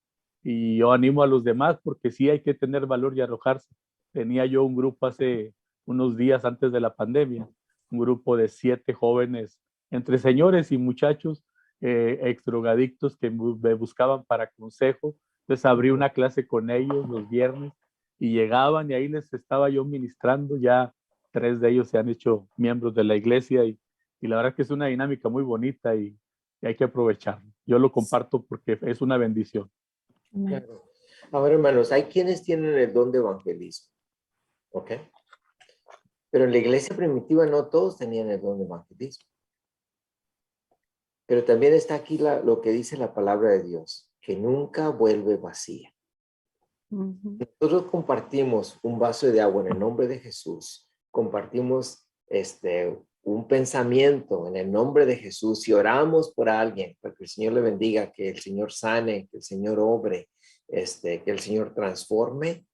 yo animo a los demás porque sí hay que tener valor y arrojarse. Tenía yo un grupo hace unos días antes de la pandemia, un grupo de 7 jóvenes, entre señores y muchachos, exdrogadictos que me buscaban para consejo. Entonces abrí una clase con ellos los viernes y llegaban y ahí les estaba yo ministrando. Ya 3 de ellos se han hecho miembros de la iglesia y la verdad que es una dinámica muy bonita y hay que aprovecharlo. Yo lo comparto porque es una bendición. Claro. Ahora, hermanos, hay quienes tienen el don de evangelismo, ¿ok? Pero en la iglesia primitiva no todos tenían el don de evangelismo. Pero también está aquí lo que dice la palabra de Dios, que nunca vuelve vacía. Nosotros compartimos un vaso de agua en el nombre de Jesús, compartimos un pensamiento en el nombre de Jesús y oramos por alguien, para que el Señor le bendiga, que el Señor sane, que el Señor obre, que el Señor transforme.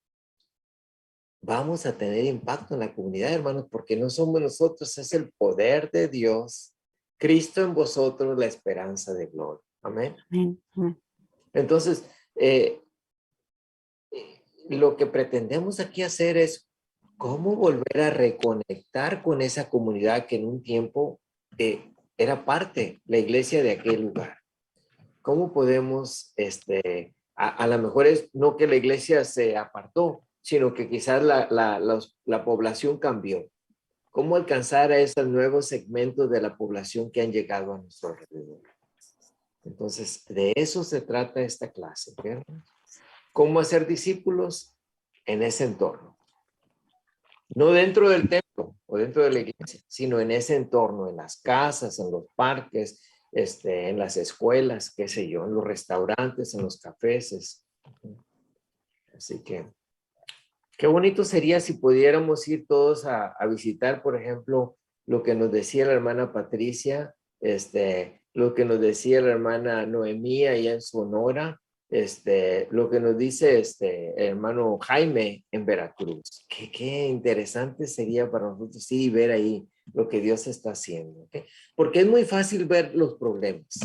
Vamos a tener impacto en la comunidad, hermanos, porque no somos nosotros, es el poder de Dios. Cristo en vosotros, la esperanza de gloria. Amén. Amén. Entonces, lo que pretendemos aquí hacer es cómo volver a reconectar con esa comunidad que en un tiempo era parte, la iglesia de aquel lugar. ¿Cómo podemos, a lo mejor es no que la iglesia se apartó, sino que quizás la población cambió? ¿Cómo alcanzar a esos nuevos segmentos de la población que han llegado a nuestro alrededor? Entonces, de eso se trata esta clase, ¿verdad? ¿Cómo hacer discípulos en ese entorno? No dentro del templo o dentro de la iglesia, sino en ese entorno, en las casas, en los parques, en las escuelas, qué sé yo, en los restaurantes, en los cafés. Así que, qué bonito sería si pudiéramos ir todos a visitar, por ejemplo, lo que nos decía la hermana Patricia, lo que nos decía la hermana Noemí allá en Sonora, lo que nos dice el hermano Jaime en Veracruz. Qué interesante sería para nosotros sí ver ahí lo que Dios está haciendo, ¿okay? Porque es muy fácil ver los problemas.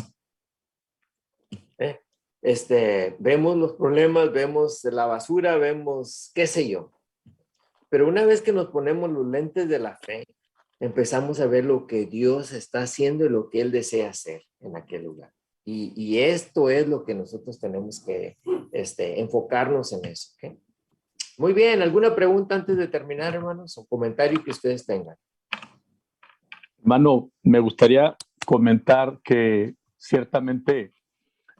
Vemos los problemas, vemos la basura, vemos qué sé yo. Pero una vez que nos ponemos los lentes de la fe, empezamos a ver lo que Dios está haciendo y lo que Él desea hacer en aquel lugar. Y esto es lo que nosotros tenemos que enfocarnos en eso. ¿Okay? Muy bien, ¿alguna pregunta antes de terminar, hermanos? O comentario que ustedes tengan. Hermano, me gustaría comentar que ciertamente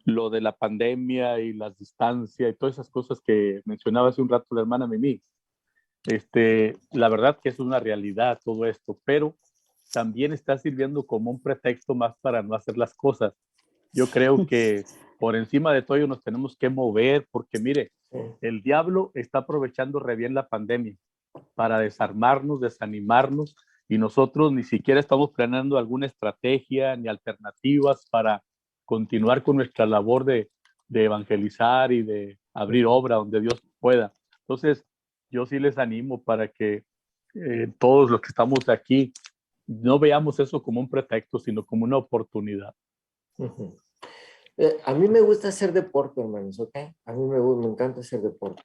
lo de la pandemia y las distancias y todas esas cosas que mencionaba hace un rato la hermana Mimi, la verdad que es una realidad todo esto, pero también está sirviendo como un pretexto más para no hacer las cosas. Yo creo que por encima de todo nos tenemos que mover porque mire, el diablo está aprovechando re bien la pandemia para desarmarnos, desanimarnos y nosotros ni siquiera estamos planeando alguna estrategia ni alternativas para continuar con nuestra labor de evangelizar y de abrir obra donde Dios pueda. Entonces, yo sí les animo para que todos los que estamos aquí no veamos eso como un pretexto, sino como una oportunidad. A mí me gusta hacer deporte, hermanos, ¿ok? A mí me encanta hacer deporte.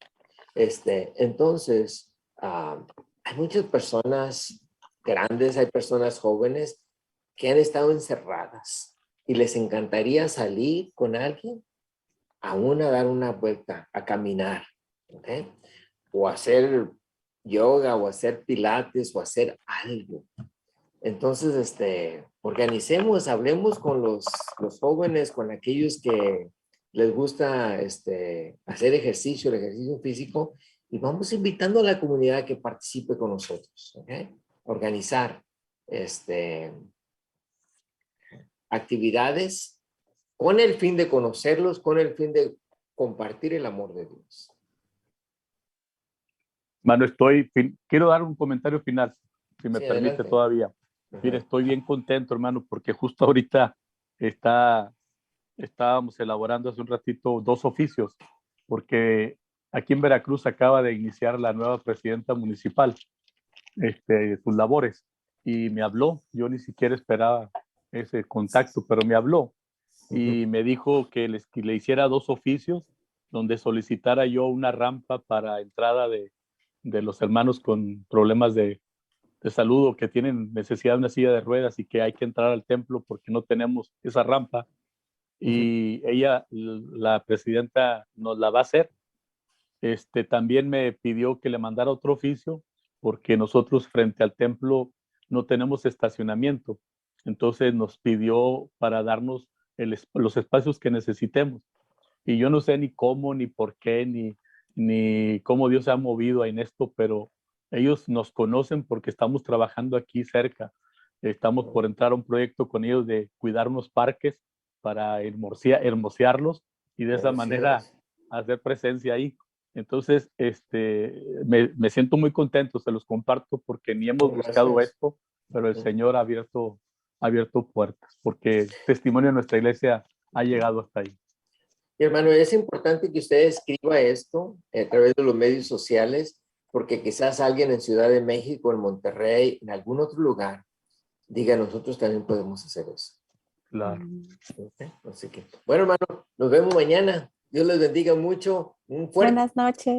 Entonces, hay muchas personas grandes, hay personas jóvenes que han estado encerradas y les encantaría salir con alguien aún a dar una vuelta, a caminar, ¿ok? O hacer yoga, o hacer pilates, o hacer algo. Entonces, organicemos, hablemos con los jóvenes, con aquellos que les gusta hacer ejercicio, el ejercicio físico, y vamos invitando a la comunidad a que participe con nosotros, ¿ok? Organizar actividades con el fin de conocerlos, con el fin de compartir el amor de Dios. Mano, quiero dar un comentario final, si me permite adelante. Todavía. Mire, estoy bien contento, hermano, porque justo ahorita estábamos elaborando hace un ratito 2 oficios, porque aquí en Veracruz acaba de iniciar la nueva presidenta municipal, sus labores, y me habló, yo ni siquiera esperaba ese contacto, pero me habló y me dijo que le hiciera 2 oficios donde solicitara yo una rampa para entrada de los hermanos con problemas de salud o que tienen necesidad de una silla de ruedas y que hay que entrar al templo porque no tenemos esa rampa. Y ella, la presidenta, nos la va a hacer. También me pidió que le mandara otro oficio porque nosotros frente al templo no tenemos estacionamiento. Entonces nos pidió para darnos los espacios que necesitemos. Y yo no sé ni cómo, ni por qué, ni cómo Dios se ha movido en esto, pero ellos nos conocen porque estamos trabajando aquí cerca. Estamos por entrar a un proyecto con ellos de cuidar unos parques para hermosearlos y de esa manera hacer presencia ahí. Entonces, me siento muy contento, se los comparto porque ni hemos buscado esto, pero el Señor ha abierto puertas, porque el testimonio de nuestra iglesia ha llegado hasta ahí. Y hermano, es importante que usted escriba esto a través de los medios sociales, porque quizás alguien en Ciudad de México, en Monterrey, en algún otro lugar, diga, nosotros también podemos hacer eso. Claro. Okay. Así que, bueno, hermano, nos vemos mañana. Dios les bendiga mucho. Un fuerte Buenas noches.